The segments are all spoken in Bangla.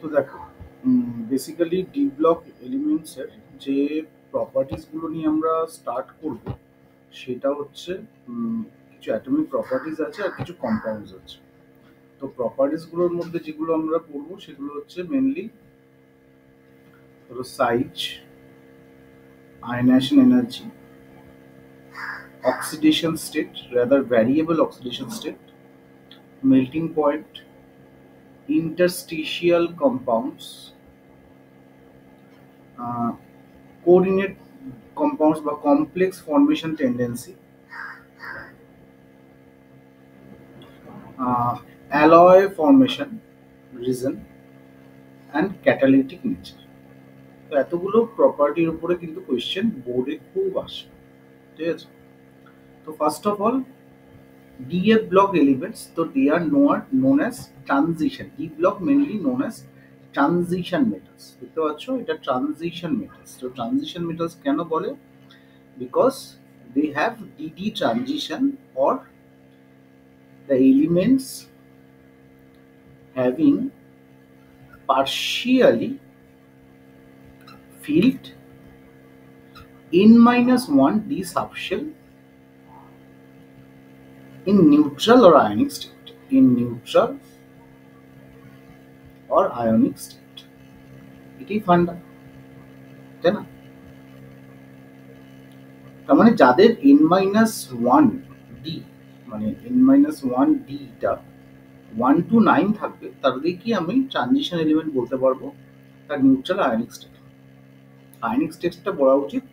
তো দেখো, বেসিক্যালি ডি ব্লক এলিমেন্টসের যে প্রপার্টিসগুলো নিয়ে আমরা স্টার্ট করব সেটা হচ্ছে কিছু অ্যাটমিক প্রপার্টিস আছে আর কিছু কম্পাউন্ডস আছে। তো প্রপার্টিসগুলোর মধ্যে যেগুলো আমরা পড়বো সেগুলো হচ্ছে মেনলি হলো size, ionisation energy, oxidation state, rather variable oxidation state, melting point, interstitial compounds, coordinate compounds বা complex formation tendency, alloy formation reason, and catalytic nature. তো এতগুলো প্রপার্টির উপরে কিন্তু কোয়েশ্চেন বোর্ডে খুব আসে, ঠিক আছে? তো first of all DF block elements, so they are known as transition. D block mainly known as transition metals. দেখতে পাচ্ছ এটা transition metals. তো transition metals কেন বলে? Because they have DD transition, or the elements having partially filled N-1 d subshell in neutral or ionic state. In neutral or ionic state. এটাই ফান্ডা, তাই না? তার মানে যাদের N-1 d মানে N-1 d টা 1 to 9 থাকবে তাদেরকে আমি ট্রানজিশন এলিমেন্ট বলতে পারবো, তার নিউট্রাল আয়নিক স্টেট। আয়নিক স্টেটটা বলা উচিত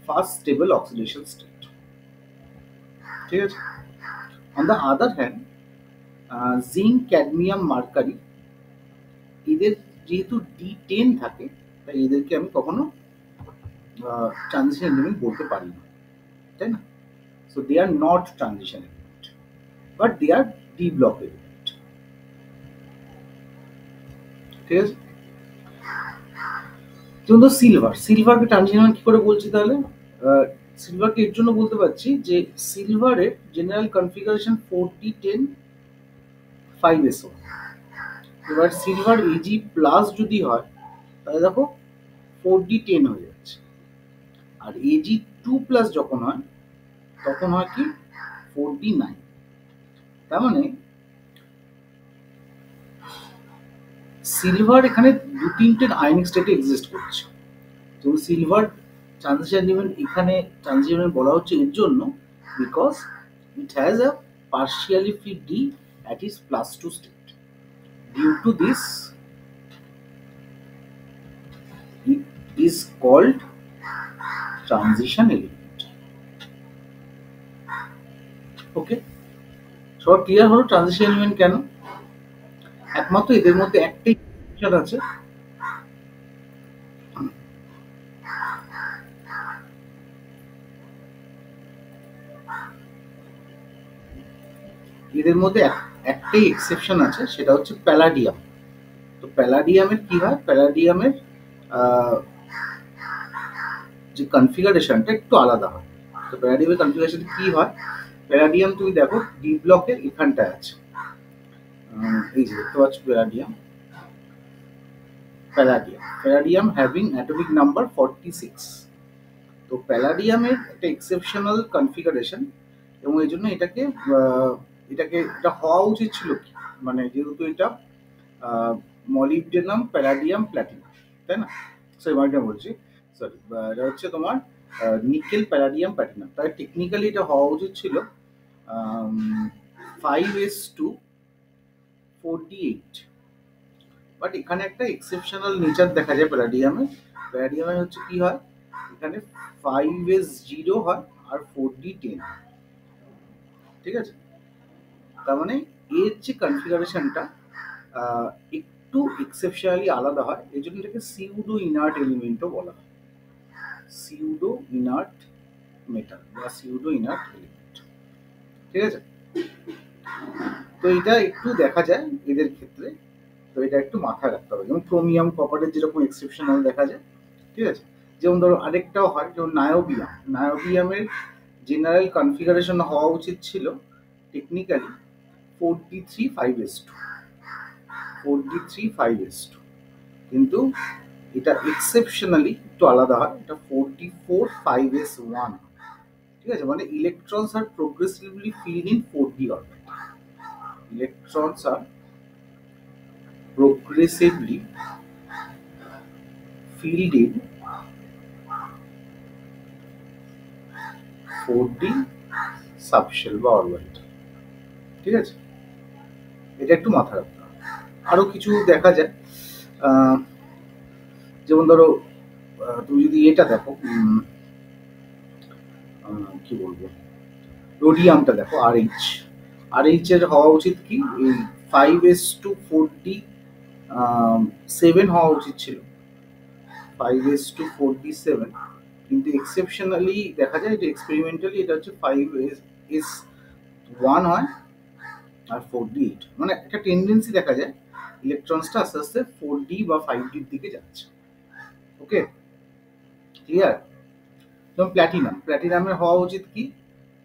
ফার্স্ট স্টেবল অক্সিডেশন স্টেট, ঠিক আছে? On the other hand zinc, cadmium, mercury এদের যেহেতু D10 থাকে তাই এদেরকে আমি কখনো ট্রানজিশন এলিমেন্ট বলতে পারি না, তাই না? So they are not transition element, but they are d block element, ঠিক আছে? যেমন সিলভারকে ট্রানজিশন কি করে বলছি তাহলে? সিলভারকে এর জন্য বলতে পারছি যে সিলভারের জেনারেল কনফিগারেশন 4D10 5SO। এবার সিলভার Ag প্লাস যদি হয় তাহলে দেখো 4D10 হয়ে যাচ্ছে, আর Ag2 প্লাস যখন হয় তখন হয় কি 4D9। তার মানে সিলভার এখানে 2-3টে আয়নিক স্টেটে এক্সিস্ট করছে। তো সিলভার ট্রানজিশন এলিমেন্ট এখানে ট্রানজিশন এলিমেন্ট বলা হচ্ছে এর জন্য because it has a partially free D at its +2 state. Due to this, it is called transition element. ওকে, সব ক্লিয়ার হলো ট্রানজিশন এলিমেন্ট কেন? একমাত্র এদের মধ্যে একটাই এক্সেপশন আছে, এদের মধ্যে একটাই এক্সেপশন আছে, সেটা হচ্ছে প্যালাডিয়াম। তো প্যালাডিয়ামের কি হয়? প্যালাডিয়ামের যে কনফিগারেশনটা একটু আলাদা হয়। তো প্যালাডিয়ামের কনফিগারেশন কি হয়? প্যালাডিয়াম তুমি দেখো ডি ব্লকের এখানটায় আছে, এই যে দেখতে পাচ্ছ প্যালাডিয়াম হ্যাভিং অ্যাটমিক নাম্বার 46। তো প্যালাডিয়ামের একটা এক্সেপশনাল কনফিগারেশন, এবং এই জন্য এটা হওয়া উচিত ছিল কি, মানে যেহেতু এটা মলিবডেনাম, প্যালাডিয়াম, প্ল্যাটিনাম, তাই না? সরি এটা বলছি, সরি এটা হচ্ছে তোমার নিকেল, প্যালাডিয়াম, প্ল্যাটিনাম। তাই টেকনিক্যালি এটা হওয়া উচিত ছিল 5s2 4d8, বাট এখানে একটা এক্সেপশনাল নেচার দেখা যায় প্যালাডিয়ামে হচ্ছে কি হয়, এখানে 5s0 হয় আর 4d10, ঠিক আছে? তার মানে এর যে কনফিগারেশনটা একটু এক্সেপশনালি আলাদা হয়, এই জন্য এটাকে সিউডো ইনার্ট এলিমেন্টও বলা হয়, সিউডো ইনার্ট মেটাল বা সিউডো ইনার্ট এলিমেন্ট, ঠিক আছে? তো এটা একটু দেখা যায় এদের ক্ষেত্রে, তো এটা একটু মাথায় রাখতে হবে। যেমন ক্রোমিয়াম, কপারের যেরকম এক্সেপশনাল দেখা যায়, ঠিক আছে? যেমন ধরো আরেকটাও হয়, যেমন নায়োবিয়ামের জেনারেল কনফিগারেশন হওয়া উচিত ছিল technically 4d3 5s2, 4d3 5s2, কিন্তু এটা এক্সেপশনালি একটু আলাদা হয়, এটা 44 5s1, ঠিক আছে, মানে electrons are progressively filled in 4d orbit, electrons are progressively filled in 4D subshell বা অরবিট, ঠিক আছে, এটা একটু মাথায় রাখতে হবে। আরো কিছু দেখা যায়, যেমন ধরো তুমি যদি এটা দেখো, কি বলবো, রোডিয়ামটা দেখো, আর এইচ এর হওয়া উচিত কি এই 5s2 4d7 হওয়া উচিত ছিল, 5s2 4d7, কিন্তু এক্সেপশনালি দেখা যায়, এটা এক্সপেরিমেন্টালি এটা হচ্ছে 5s1 হয় আর 4d8, মানে একটা টেন্ডেন্সি দেখা যায় ইলেকট্রনসটা আস্তে আস্তে 4d বা 5dর দিকে যাচ্ছে। ওকে, ক্লিয়ার? যেমন প্ল্যাটিনামের হওয়া উচিত কি,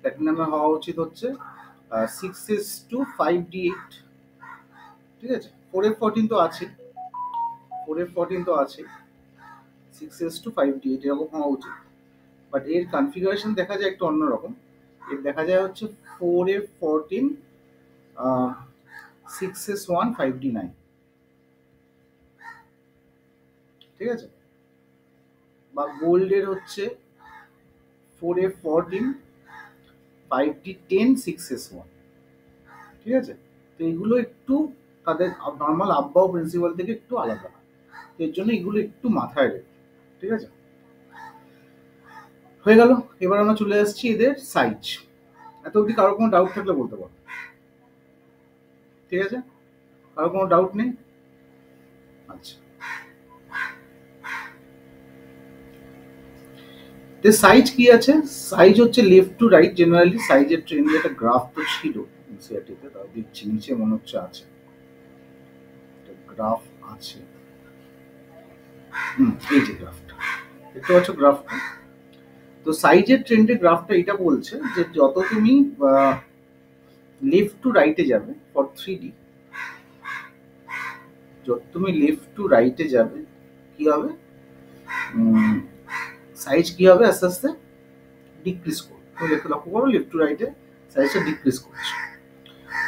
প্ল্যাটিনামের হওয়া উচিত হচ্ছে 6s2 5d8, ঠিক আছে, 4f14 তো আছে, 4f14 তো আছে, 6s2 5d8 এরকম হওয়া উচিত, বাট এর কনফিগারেশন দেখা যায় একটু অন্যরকম, এর দেখা যায় হচ্ছে 4f14 6s1 5d9, ঠিক আছে, বা গোল্ডের হচ্ছে 4f14 5d10 6s1, ঠিক আছে। তো এগুলো একটু তাদের নর্মাল আব্বাও প্রিন্সিপাল থেকে একটু আলাদা, তো এর জন্য এগুলো একটু মাথায় রেখে, ঠিক আছে। হয়ে গেল, এবার আমরা চলে আসছি এদের সাইজ। এত অবধি কারোর কোনো ডাউট থাকলে বলতে পারো, ঠিক আছে, কারোর কোনো ডাউট নেই? আচ্ছা, সাইজ কি আছে, সাইজ হচ্ছে লেফট টু রাইট, জেনারেলি সাইজের ট্রেন্ডে একটা গ্রাফ তো ছিল এনসিইআরটিতে, তাও দেখছি নিচে মনে হচ্ছে আছে, গ্রাফ আছে, এই যে গ্রাফটা দেখতে পাচ্ছ, গ্রাফটা, তো সাইজের ট্রেন্ডের গ্রাফটা এটা বলছে যে যত তুমি লেফট টু রাইটে যাবে ফর 3D, যত তুমি লেফট টু রাইটে যাবে কি হবে, সাইজ কি হবে, আস্তে আস্তে ডিক্রিজ করবে। তো লক্ষ্য করো লেফট টু রাইটে সাইজটা ডিক্রিজ করছে,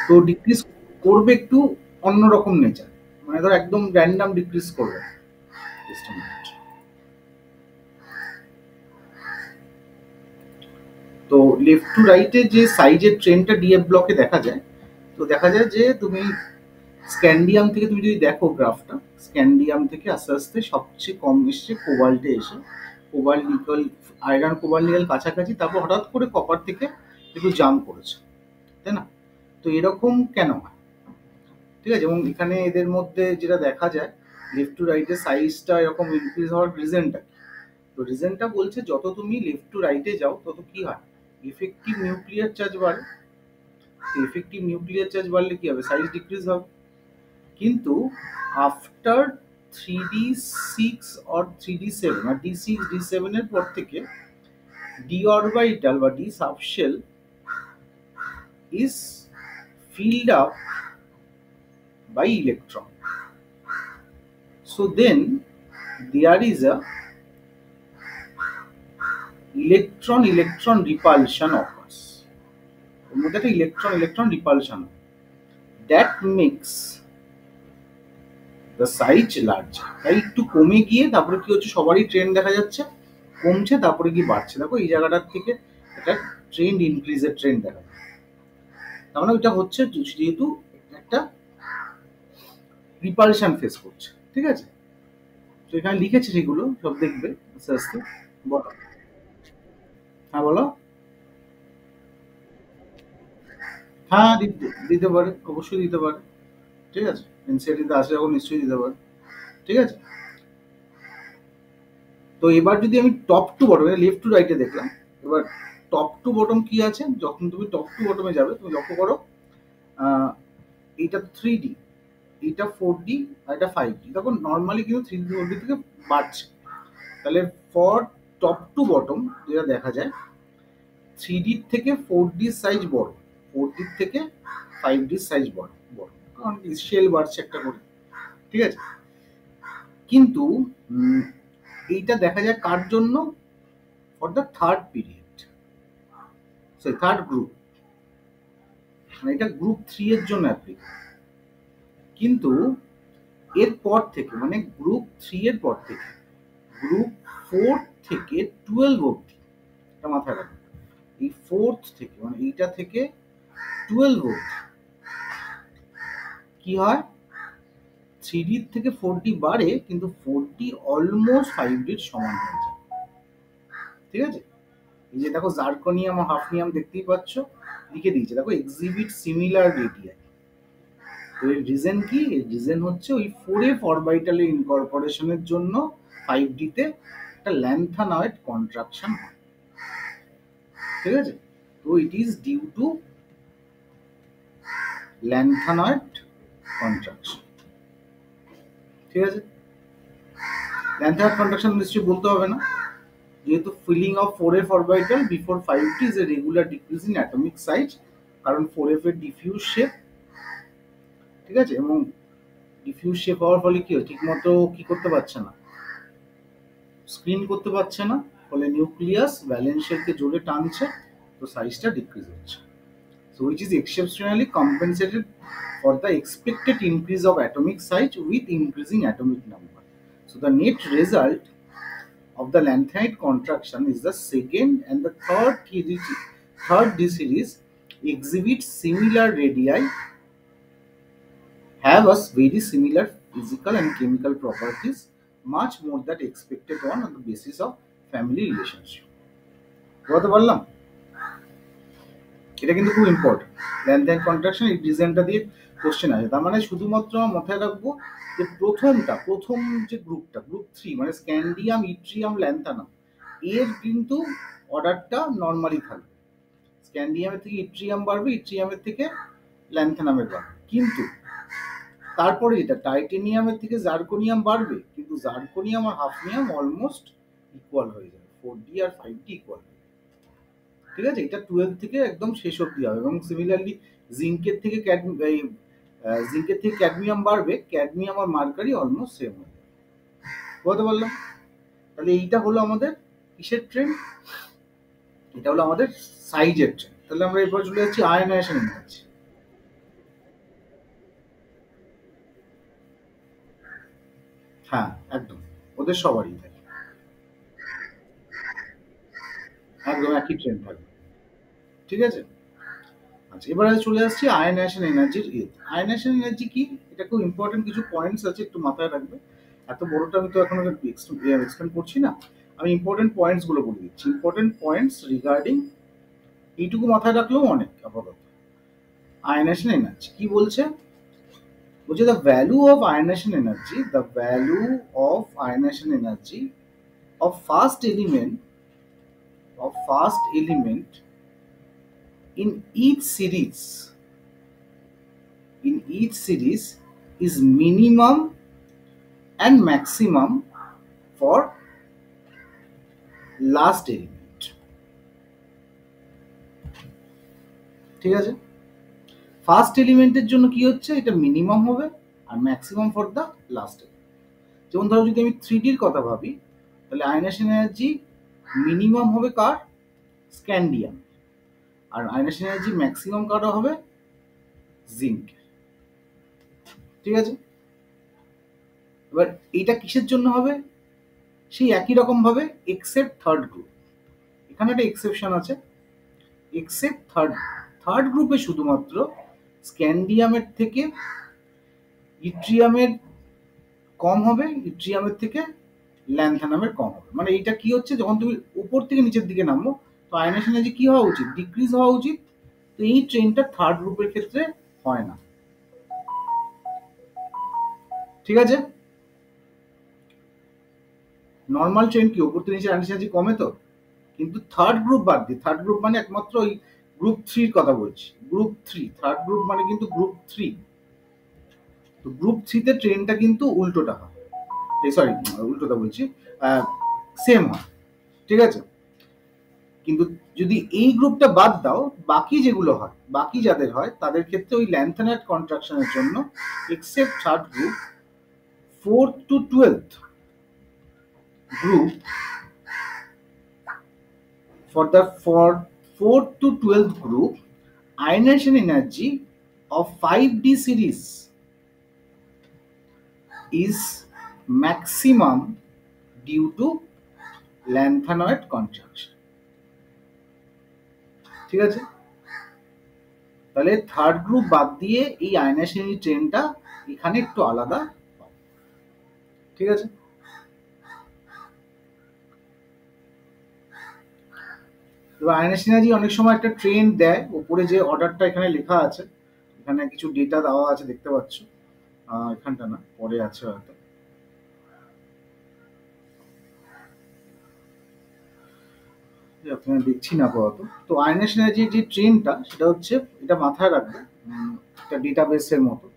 তো ডিক্রিজ করবে একটু অন্যরকম নেচার, মানে ধর একদম র্যান্ডাম ডিক্রিজ করবে, তো লেফট টু রাইটে যে সাইজের ট্রেন্ডটা ডিএফ ব্লকে দেখা যায়, তো দেখা যায় যে তুমি স্ক্যান্ডিয়াম থেকে তুমি যদি দেখো গ্রাফটা, স্ক্যান্ডিয়াম থেকে আস্তে আস্তে সবচেয়ে কম এসছে কোবাল্টে এসে, cobalt nickel, iron cobalt nickel কাছাকাছি, তারপর হঠাৎ করে কপার থেকে একটু জাম্প করেছে, তাই না? তো এরকম কেন হয়, ঠিক আছে, এবং এখানে এদের মধ্যে যেটা দেখা যায় লেফট টু রাইটের সাইজটা এরকম ইনক্রিজ হওয়ার রিজনটা, তো রিজনটা বলছে যত তুমি লেফট টু রাইটে যাও তত কি হয়, ইফেক্টিভ নিউক্লিয়ার চার্জ বাড়ে, ইফেক্টিভ নিউক্লিয়ার চার্জ বাড়লে কি হবে, সাইজ ডিক্রিজ হবে, কিন্তু after 3d6 or 3d7 R d6 d7 এর পর থেকে d orbital বা d subshell is filled up by electron, so then there is a electron repulsion occurs, এর মধ্যে একটা electron repulsion that makes the size larger, তাই একটু কমে গিয়ে তারপরে কি হচ্ছে, সবারই ট্রেন্ড দেখা যাচ্ছে কমছে, তারপরে কি বাড়ছে, দেখো এই জায়গাটার থেকে একটা ট্রেন্ড ইনক্রিজের ট্রেন্ড দেখা যায়, তার মানে ওইটা হচ্ছে যেহেতু একটা রিপালশন ফেস করছে, ঠিক আছে। তো এখানে লিখেছে সেগুলো সব দেখবে আস্তে আস্তে, বলো, হ্যাঁ বলো, হ্যাঁ দিতে পারে, অবশ্যই দিতে পারে, ঠিক আছে, এনসিইআরটিতে আসে যখন নিশ্চয়ই দিতে পারে, ঠিক আছে। তো এবার যদি আমি top to bottom, left to রাইটে দেখলাম, এবার টপ টু বটম কি আছে, যখন তুমি টপ টু বটমে যাবে তুমি লক্ষ্য করো এইটা 3D, এইটা 4D আর এটা 5D, তখন নর্মালি কিন্তু 3D 4D থেকে বাড়ছে, তাহলে ফর টপ টু বটম যেটা দেখা যায় 3D থেকে 4D সাইজ বড়, 4D থেকে 5D সাইজ বড়, কারণ শেল বাড়ছে একটা করে, ঠিক আছে। কিন্তু এইটা দেখা যায় কার জন্য? For the third period, sorry third group, মানে এটা গ্রুপ 3 এর জন্য অ্যাপ্লিকেবল। কিন্তু এর পর থেকে মানে গ্রুপ 3 এর পর থেকে গ্রুপ 4 থেকে 12 অবধি, এটা মাথায় রাখবেন, এই 4th থেকে মানে এইটা থেকে 12 অবধি কি হয়, 3D থেকে 4D বাড়ে, কিন্তু 4D অলমোস্ট 5D সমান হয়ে যায়। ঠিক আছে, এই যে দেখো জার্কনিয়াম আর হাফনিয়াম দেখতেই পাচ্ছ, লিখে দিয়েছে দেখো এক্সিবিট সিমিলার রেডিয়াই। তো এর রিজন কি? এর রিজন হচ্ছে ওই 4F অরবিটালের ইনকর্পোরেশনের জন্য 5D তে একটা ল্যান্থানয়েড কন্ট্রাকশন হয়। ঠিক আছে, তো it is due to lanthanoid contraction. ঠিক আছে, ল্যান্থানয়েড কন্ট্রাকশন নিশ্চয়ই বলতে হবে না, যেহেতু filling of 4F orbital before 5D is a regular decrease in atomic size, কারণ 4F এর ডিফিউজ শেপ। ঠিক আছে, এবং ডিফিউজ শেপ হওয়ার ফলে কি হয়, ঠিকমতো কি করতে পারছে না, স্ক্রিন করতে পারছে না, ফলে নিউক্লিয়াস ভ্যালেন্স শেলকে জোরে টানছে, তো সাইজটা ডিক্রিজ হচ্ছে। So which is exceptionally compensated for the expected increase of atomic size with increasing atomic number. So the net result of the lanthanide contraction is the second and the third D series exhibit similar radii, have us very similar physical and chemical properties, much more than expected on the basis of family relationship. বুঝতে পারলাম? এটা কিন্তু খুব ইম্পর্টেন্ট, ল্যান্থানাইড কন্ট্রাকশন এই ডিজাইনটা দিয়ে কোশ্চেন আসে। তার মানে শুধুমাত্র মাথায় রাখবো যে প্রথম যে গ্রুপটা গ্রুপ 3 মানে স্ক্যান্ডিয়াম, ইট্রিয়াম, ল্যান্থানাম, এর কিন্তু অর্ডারটা নর্মালি থাকবে, স্ক্যান্ডিয়ামের থেকে ইট্রিয়াম বাড়বে, ইট্রিয়ামের থেকে ল্যান্থানামের বাড়বে। কিন্তু তারপরে যেটা টাইটেনিয়ামের থেকে জার্কোনিয়াম বাড়বে, কিন্তু জার্কোনিয়াম আর হাফনিয়াম অলমোস্ট ইকুয়াল হয়ে যাবে, 4D আর 5D ইকুয়াল। ঠিক আছে, এটা 12 থেকে একদম শেষ অবধি হবে। এবং সিমিলারলি জিঙ্কের থেকে ক্যাডমিয়াম বাড়বে, ক্যাডমিয়াম আর মার্কারি অলমোস্ট সেম হবে। বলতে পারলাম? তাহলে এইটা হলো আমাদের কিসের ট্রেন্ড, এটা হলো আমাদের সাইজের ট্রেন্ড। তাহলে আমরা এরপর চলে যাচ্ছি আয়নাইজেশন এনার্জি। হ্যাঁ একদম, ওদের সবারই তাই, একদম একই ট্রেন্ড থাকবে। ঠিক আছে, আচ্ছা এবারে চলে আসছি আয়নাইজেশন এনার্জির আয়নাইজেশন এনার্জি কি, এটা খুব ইম্পর্টেন্ট কিছু পয়েন্টস আছে, একটু মাথায় রাখবে। এত বড়টা আমি তো এখন এক্সপ্লেন করছি না, আমি ইম্পর্টেন্ট পয়েন্টস গুলো বলে দিচ্ছি। ইম্পর্টেন্ট পয়েন্টস রিগার্ডিং এইটুকু মাথায় রাখলেও অনেক। আপাতত আয়নাইজেশন এনার্জি কি বলছে, বলছে the value of ionisation energy of first element in each series is minimum and maximum for last element. ঠিক আছে, ফার্স্ট এলিমেন্টের জন্য কি হচ্ছে, এটা মিনিমাম হবে আর maximum for the last element. যেমন ধরো যদি আমি 3D র কথা ভাবি, তাহলে আয়নাইজেশন এনার্জি মিনিমাম হবে কার, স্ক্যান্ডিয়াম, আর আয়নাইজেশন এনার্জি ম্যাক্সিমাম কার হবে, জিঙ্ক। ঠিক আছে, এবার এইটা কিসের জন্য হবে, সেই একই রকম ভাবে এক্সেপ্ট থার্ড গ্রুপ। এখানে একটা এক্সেপশন আছে, এক্সেপ্ট থার্ড গ্রুপে শুধুমাত্র স্ক্যান্ডিয়ামের থেকে ইট্রিয়ামের কম হবে, ইট্রিয়ামের থেকে ল্যান্থানামের কম হবে। মানে এইটা কি হচ্ছে, যখন তুমি উপর থেকে নিচের দিকে নামো, তো আয়নাইজেশন এনার্জি কি হওয়া উচিত, ডিক্রিজ হওয়া উচিত। তো এই ট্রেনটা থার্ড গ্রুপের ক্ষেত্রে হয় না। ঠিক আছে, নর্মাল ট্রেন কি উপর থেকে নিচে আয়নাইজেশন এনার্জি কমে, তো কিন্তু থার্ড গ্রুপ বাদ দিয়ে, থার্ড গ্রুপ মানে একমাত্র ওই গ্রুপ 3 র কথা বলছি, গ্রুপ 3, থার্ড গ্রুপ মানে কিন্তু গ্রুপ 3। তো গ্রুপ 3 তে ট্রেনটা কিন্তু উল্টোটা হয়, সরি উল্টোটা বলছি, সেম হয়। ঠিক আছে, কিন্তু যদি এই গ্রুপটা বাদ দাও, বাকি যেগুলো হয়, বাকি যাদের হয় তাদের ক্ষেত্রে ওই ল্যান্থানাইড কন্ট্রাকশনের জন্য except third group 4th to 12th group, for 4th to 12th group, ionization energy of 5D series is maximum due to lanthanoid contraction. ঠিক আছে, তাহলে থার্ড গ্রুপ বাদ দিয়ে এই আয়নাইজেশন ট্রেনটা এখানে একটু আলাদা। ঠিক আছে, এবার আয়নাইজেশন এনার্জি অনেক সময় একটা ট্রেন দেয়, উপরে যে অর্ডারটা এখানে লেখা আছে, এখানে কিছু ডেটা দেওয়া আছে দেখতে পাচ্ছ, এখানটা না, পরে আছে হয়তো। আপনারা দেখছি না আপাতত। তো আয়নাইজেশন এনার্জি যে ট্রেনটা, সেটা হচ্ছে, এটা মাথায় রাখবে, একটা ডেটাবেসের মতো।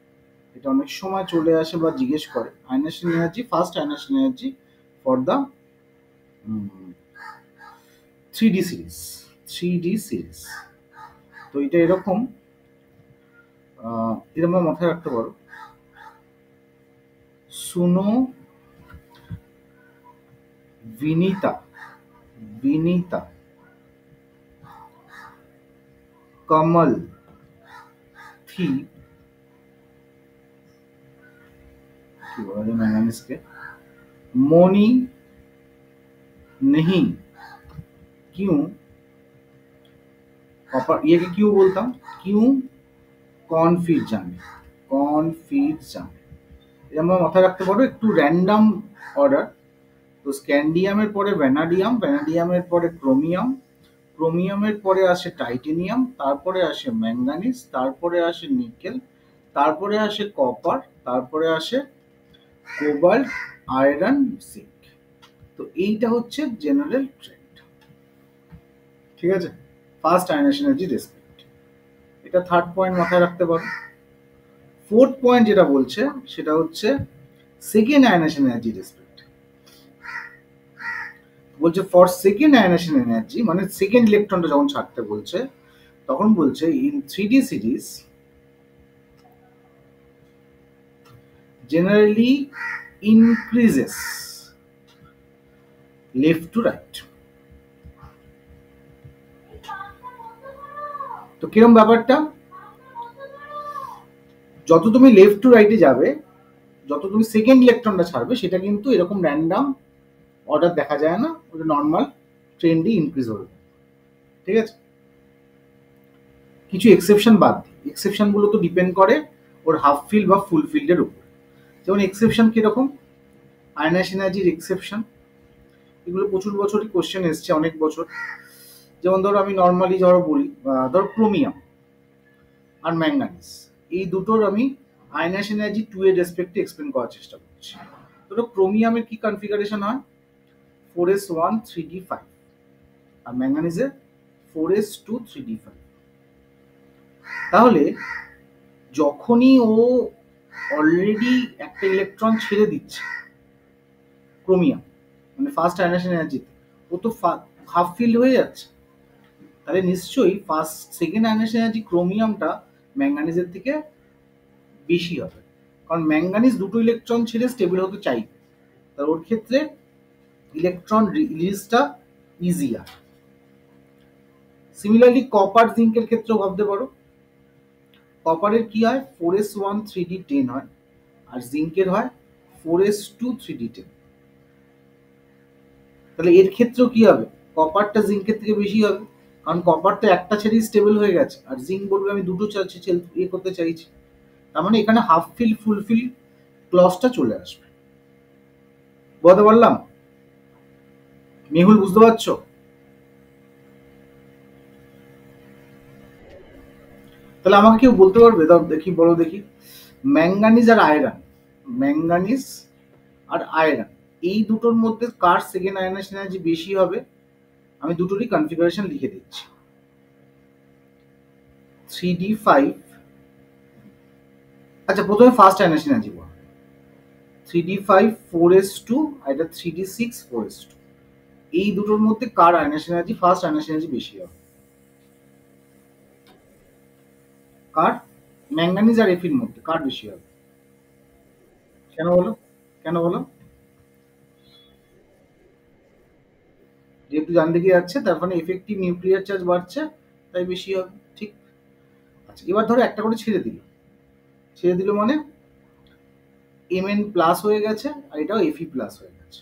এটা অনেক সময় চলে আসে বা জিজ্ঞেস করে, ionisation energy, first ionisation energy for the 3D series, 3D series. তো এটা এরকম, এরকম মাথায় রাখতে পারো। सुनो विनीता, विनीता कमल थी, কি বলা যায় ম্যাঙ্গানিজকে, मोनी नहीं, क्यों, कॉपर, ये कि क्यों बोलता हूँ, क्यों कॉनफिट जाने, कॉनफिट जाने, এটা আমরা মাথায় রাখতে পারো। একটু র্যান্ডাম অর্ডার। তো স্ক্যান্ডিয়ামের পরে ভ্যানাডিয়াম, ভ্যানাডিয়ামের পরে ক্রোমিয়াম, ক্রোমিয়ামের পরে আসে টাইটেনিয়াম, তারপরে আসে ম্যাঙ্গানিজ, তারপরে আসে নিকেল, তারপরে আসে কপার, তারপরে আসে কোবাল্ট, আয়রন, জিঙ্ক। তো এইটা হচ্ছে জেনারেল ট্রেন্ড। ঠিক আছে, ফার্স্ট আয়নাইজেশন এনার্জি রেসপেক্ট, এটা থার্ড পয়েন্ট মাথায় রাখতে পারো। ফোর্থ পয়েন্ট যেটা বলছে সেটা হচ্ছে সেকেন্ড আয়নাইজেশন এনার্জি রেসপেক্ট। বলছে ফর সেকেন্ড আয়নাইজেশন এনার্জি, মানে সেকেন্ড ইলেকট্রনটা যখন ছাড়তে বলছে, তখন বলছে in 3D series generally increases left to right। তো কিরম ব্যাপারটা, যত তুমি লেফট টু রাইটে যাবে, যত তুমি সেকেন্ড ইলেকট্রনটা ছাড়বে, সেটা কিন্তু এরকম র্যান্ডাম অর্ডার দেখা যায় না, ওটা নর্মাল ট্রেন্ডই ইনক্রিজ হবে। ঠিক আছে, কিছু এক্সেপশন বাদ দিই, এক্সেপশনগুলো তো ডিপেন্ড করে ওর হাফ ফিল্ড বা ফুল ফিল্ডের উপর। যেমন এক্সেপশন কিরকম, আয়নাইজেশন এনার্জির এক্সেপশন, এগুলো প্রচুর বছরই কোশ্চেন এসছে, অনেক বছর। যেমন ধরো আমি নর্মালি ধরো বলি, ধরো ক্রোমিয়াম আর ম্যাঙ্গানিজ, এই দুটোর আমি আয়নাইজেশন এনার্জি 2 এর রেসপেক্টে এক্সপ্লেন করার চেষ্টা করছি। ধরো ক্রোমিয়ামের কি কনফিগারেশন হয়, 4s1 3d5, আর ম্যাঙ্গানিজের 4s2 3d5। তাহলে যখনই ও অলরেডি একটা ইলেকট্রন ছেড়ে দিচ্ছে ক্রোমিয়াম, মানে ফার্স্ট আয়নাইজেশন এনার্জিতে, ও তো হাফ ফিল্ড হয়ে যাচ্ছে, তাহলে নিশ্চয়ই ফার্স্ট সেকেন্ড আয়নাইজেশন এনার্জি ক্রোমিয়ামটা ম্যাঙ্গানিজের থেকে বেশি হবে, কারণ ম্যাঙ্গানিজ দুটো ইলেকট্রন ছেড়ে স্টেবল হতে চাইবে, তার ওর ক্ষেত্রে ইলেকট্রন রিলিজটা ইজিয়ার। সিমিলারলি কপার জিঙ্কের ক্ষেত্রেও ভাবতে পারো, কপারের কি হয়, 4s1 3d10 হয়, আর জিঙ্কের হয় 4s2 3d10। তাহলে এর ক্ষেত্রেও কি হবে, কপারটা জিঙ্কের থেকে বেশি হবে, কারণ কপার তো একটা ছেড়েই স্টেবল হয়ে গেছে, আর জিঙ্ক বলবে আমি দুটো চাচ্ছি, ইয়ে করতে চাইছি। তার মানে এখানে হাফ ফিল ফুল ফিল ক্লজটা চলে আসবে। বলতে পারলাম মেহুল, বুঝতে পারছো? তাহলে আমাকে কেউ বলতে পারবে, দাও দেখি, বলো দেখি, ম্যাঙ্গানিজ আর আয়রন, ম্যাঙ্গানিজ আর আয়রন, এই দুটোর মধ্যে কার সেকেন্ড আয়নাইজেশন এনার্জি বেশি হবে? আমি দুটোরই কনফিগারেশন লিখে দিচ্ছি। 3d5, আচ্ছা প্রথমে ফার্স্ট আয়নাইজেশন এনার্জি বল, 3d5 4s2, আর এটা 3d6 4s2, এই দুটোর মধ্যে কার ionisation energy, first ionisation energy বেশি হবে? কার? ম্যাঙ্গানিজ আর এফির মধ্যে কার বেশি হবে? কেন বলো? কেন বলো? যেহেতু ডান দিকে যাচ্ছে তার মানে এফেক্টিভ নিউক্লিয়ার চার্জ বাড়ছে, তাই বেশি হবে। ঠিক। আচ্ছা, এবার ধরো একটা করে ছেড়ে দিল। ছেড়ে দিল মানে এম এন প্লাস হয়ে গেছে আর এটাও এফই প্লাস হয়ে গেছে।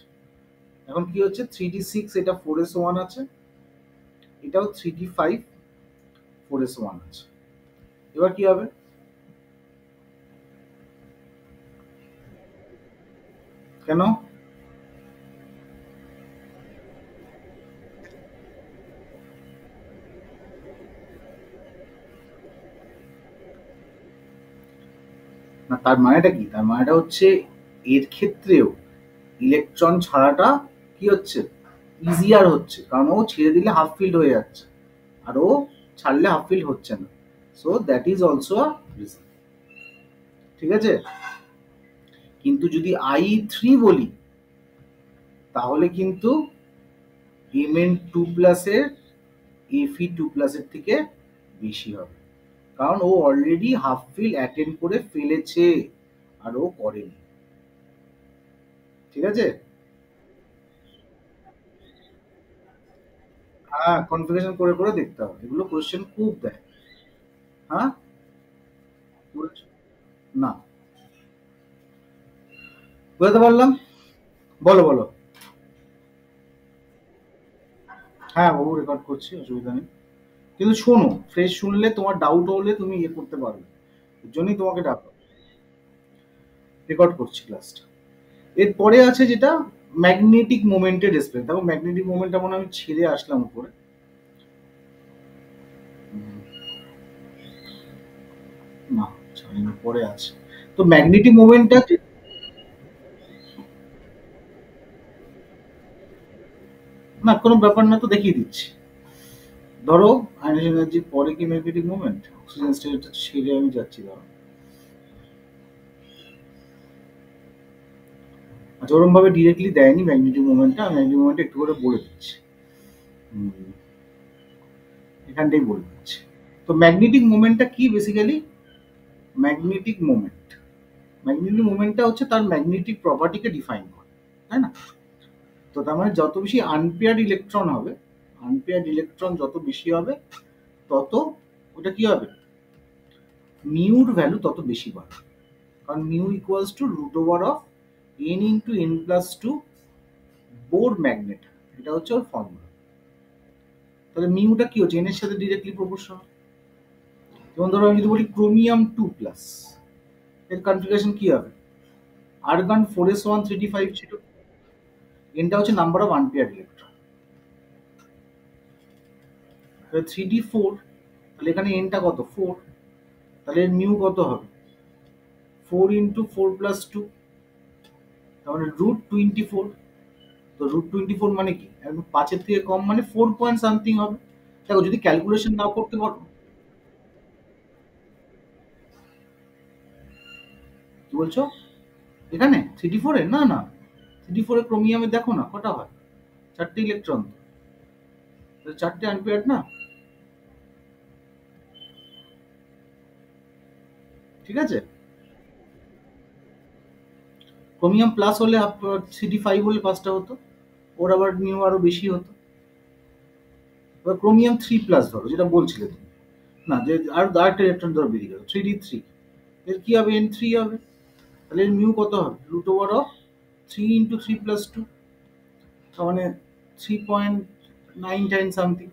এখন কি হচ্ছে, 3d6 এটা 4s1 আছে, এটাও 3d5 4s1 আছে। এবার কি হবে? কেন? না, তার মানেটা কি? তার মানেটা হচ্ছে এর ক্ষেত্রেও ইলেকট্রন ছাড়াটা কি হচ্ছে, ইজিয়ার হচ্ছে, কারণ ও ছেড়ে দিলে হাফ ফিল্ড হয়ে যাচ্ছে আর ও ছাড়লে হাফ ফিল্ড হচ্ছে না। So that is also a reason. ঠিক আছে। কিন্তু যদি i3 বলি তাহলে কিন্তু Mn2+ Fe2+ থেকে বেশি হবে, কারণ ও অলরেডি হাফ ফিল অ্যাটেন্ড করে ফেলেছে আর ও করেনি। ঠিক আছে। হ্যাঁ, কনফিগারেশন করে করে দেখতে হবে, এগুলো কোশ্চেন খুব দেয়। হ্যাঁ, বলছো? না, বুঝতে পারলাম। বলো বলো। হ্যাঁ বাবু, রেকর্ড করছি, অসুবিধা নেই। কিন্তু শোনো, ফ্রেশ শুনলে তোমার ডাউট হলে তুমি ইয়ে করতে পারবে, এর জন্যই তোমাকে ডাকা। রেকর্ড করছি ক্লাসটা। এরপরে আছে যেটা ম্যাগনেটিক মোমেন্টের রেসপেক্ট। দেখো ম্যাগনেটিক মোমেন্ট যেমন আমি ছেড়ে আসলাম উপরে। না, ছাড়িনি, পরে আছে। তো ম্যাগনেটিক মোমেন্টটা না, কোনো ব্যাপার না, তো দেখিয়ে দিচ্ছি। ধরো আইনস্টাইন এনার্জির পরে কি ম্যাগনেটিক মোমেন্ট, অক্সিজেন স্টেটটা ছেড়ে আমি যাচ্ছি, ধরো। আচ্ছা, ওরকম ভাবে ডিরেক্টলি দেয়নি ম্যাগনেটিক মোমেন্টটা, আমি ম্যাগনেটিক মোমেন্টটা একটু করে বলে দিচ্ছি। হুম, এখানটাই বলে দিচ্ছি। তো ম্যাগনেটিক মোমেন্টটা কি বেসিক্যালি? ম্যাগনেটিক মোমেন্ট, ম্যাগনেটিক মোমেন্টটা হচ্ছে তার ম্যাগনেটিক প্রপার্টিকে ডিফাইন করে, তাই না? তো তার মানে যত বেশি আনপেয়ার্ড ইলেকট্রন হবে, আনপেয়ার্ড ইলেকট্রন যত বেশি হবে, তত ওটা কি হবে, মিউর ভ্যালু তত বেশি বাড়বে। কারণ mu equals to root over of n into n+2 Bohr magneton, এটা হচ্ছে ওর ফর্মুলা। তাহলে মিউটা কি হচ্ছে, এন এর সাথে ডিরেক্টলি প্রপোর্শনাল। যেমন ধরো আমি যদি বলি ক্রোমিয়াম 2+, এর কনফিগারেশন কি হবে? আর্গন 4s1 3d5 ছিল, এনটা হচ্ছে number of unpaired electron. 3d4, তাহলে এখানে এনটা কত, 4, তাহলে এর মিউ কত হবে, 4 × 4 + 2, তার মানে √24। তো √24 মানে কি, একদম 5-এর থেকে কম, মানে 4 পয়েন্ট সামথিং হবে। দেখো যদি ক্যালকুলেশন নাও করতে পারো। কি বলছো? এখানে 3d4 এ না না, 3d4 এ ক্রোমিয়ামে দেখো না কটা হয়, 4টে ইলেকট্রন, তো 4টে আনপেয়ার্ড না। ঠিক আছে। ক্রোমিয়াম প্লাস হলে 3d5 হলে 5টা হতো, ওর আবার মিউ আরো বেশি হতো। এবার ক্রোমিয়াম 3+ ধরো, যেটা বলছিলে তুমি, না যে আর আরেকটা ইলেকট্রন ধরো বেরিয়ে গেল 3d3, এর কি হবে, n3 হবে। তাহলে এর মিউ কত হবে, √3 × 3 + 2, তার মানে 3.99 সামথিং।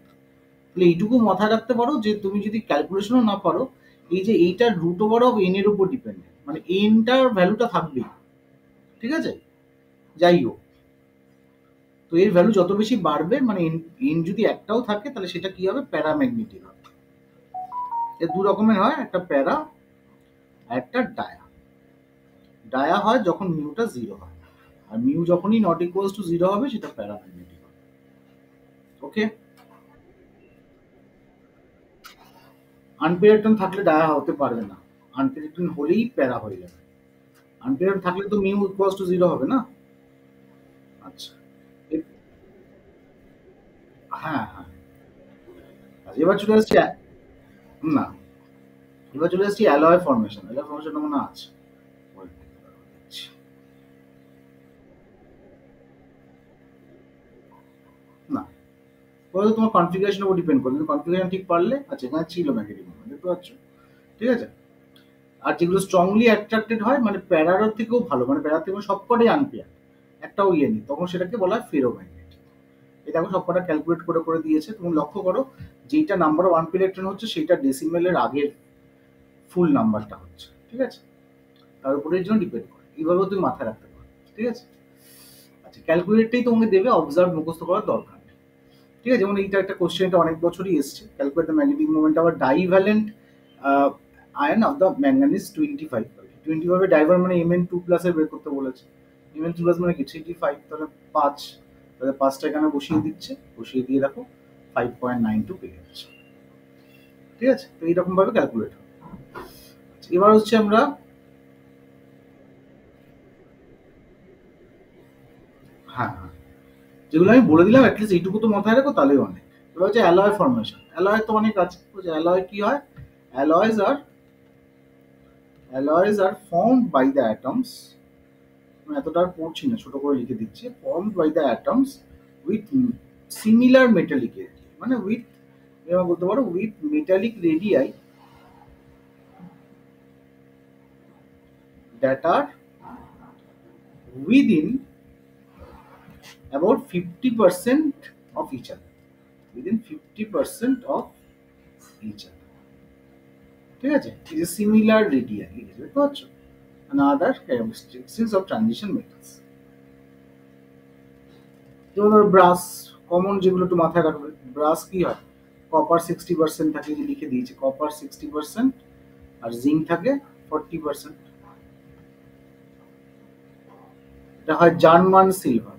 তাহলে এইটুকু মাথায় রাখতে পারো যে তুমি যদি ক্যালকুলেশনও না পারো, এই যে এইটার √n এর উপর ডিপেন্ডেন্ট, মানে এনটার ভ্যালুটা থাকবেই। ঠিক আছে। যাই হোক, তো এর ভ্যালু যত বেশি বাড়বে, মানে এন যদি একটাও থাকে তাহলে সেটা কি হবে, প্যারাম্যাগনেটিক হবে। এর দু রকমের হয়, একটা প্যারা আর একটা ডায়া। ডায়া হয় যখন মিউটা 0 হয়, আর মিউ যখনই নট ইকুয়ালস টু 0 হবে সেটা প্যারাম্যাগনেটিক হবে। ওকে। আনপেয়ারটন থাকলে ডায়া হতে পারবে না, আনপেয়ারটন হলেই প্যারা হয়ে যাবে। আনপেয়ার থাকলে তো মিউ ইকুয়ালস টু 0 হবে না। আচ্ছা। হ্যাঁ হ্যাঁ। আচ্ছা, এবার চলে আসছি না, এবার চলে আসছি অ্যালয় ফর্মেশন। অ্যালয় ফর্মেশন মনে আছে? হয়তো তোমার কনফিগারেশনের উপর ডিপেন্ড করবে, কনফিগারেশন ঠিক পারলে আচ্ছা এখানে ছিল ম্যাগনেটিক মোমেন্ট, দেখতে পাচ্ছ, ঠিক আছে। আর যেগুলো স্ট্রংলি অ্যাট্রাক্টেড হয় মানে প্যারার থেকেও ভালো, মানে প্যারার থেকে সবকটাই আনপেয়ার, একটাও ইয়ে নেই, তখন সেটাকে বলা হয় ফেরোম্যাগনেটিক। এটা এখন সবকটা ক্যালকুলেট করে করে দিয়েছে, তুমি লক্ষ্য করো যেইটা নাম্বার অফ আনপেয়ার ইলেকট্রন হচ্ছে সেইটা ডেসিমেলের আগের ফুল নাম্বারটা হচ্ছে, ঠিক আছে, তার উপরে জন্য ডিপেন্ড করে, এইভাবেও তুমি মাথায় রাখতে পারো, ঠিক আছে। আচ্ছা ক্যালকুলেটটাই তোমাকে দেবে, অবজার্ভ মুখস্থ করার দরকার নেই, ঠিক আছে। যেমন এইটা একটা কোশ্চেন, এটা অনেক বছরই এসছে, ক্যালকুলেট দ্য ম্যাগনেটিক মোমেন্ট আবার divalent ion of the manganese 25, 25 ডাইভার মানে Mn2 প্লাসের বের করতে বলেছে, Mn2 প্লাস মানে কি 3d5, তাহলে 5, তাহলে 5টা এখানে বসিয়ে দিচ্ছে, বসিয়ে দিয়ে দেখো 5.92 পেয়ে যাচ্ছে, ঠিক আছে। তো এইরকম ভাবে ক্যালকুলেট হবে। এবার হচ্ছে আমরা, হ্যাঁ হ্যাঁ, যেগুলো আমি বলে দিলাম অ্যাটলিস্ট এইটুকু তো মাথায় রাখো, তাহলেই অনেক। এবার হচ্ছে অ্যালয় ফর্মেশন, অ্যালয় তো অনেক আছে, অ্যালয় কি হয়, অ্যালয়েজ আর formed by the atoms, আমি এতটা আর পড়ছি না, ছোট করে লিখে দিচ্ছি, formed by the atoms with similar metallic radii, মানে উইথ, এবার বলতে পারো with metallic radii that are within about 50% of each other, within 50% of each other, ঠিক আছে। এই যে সিমিলার রেডিয়াই লিখেছে, দেখতে পাচ্ছ, another characteristics of transition metals। যেমন ধরো ব্রাস, কমন যেগুলো একটু মাথায় রাখবে, ব্রাস কি হয়, কপার 60% থাকে, যে লিখে দিয়েছে কপার 60% আর জিঙ্ক থাকে 40%, এটা হয় জার্মান সিলভার।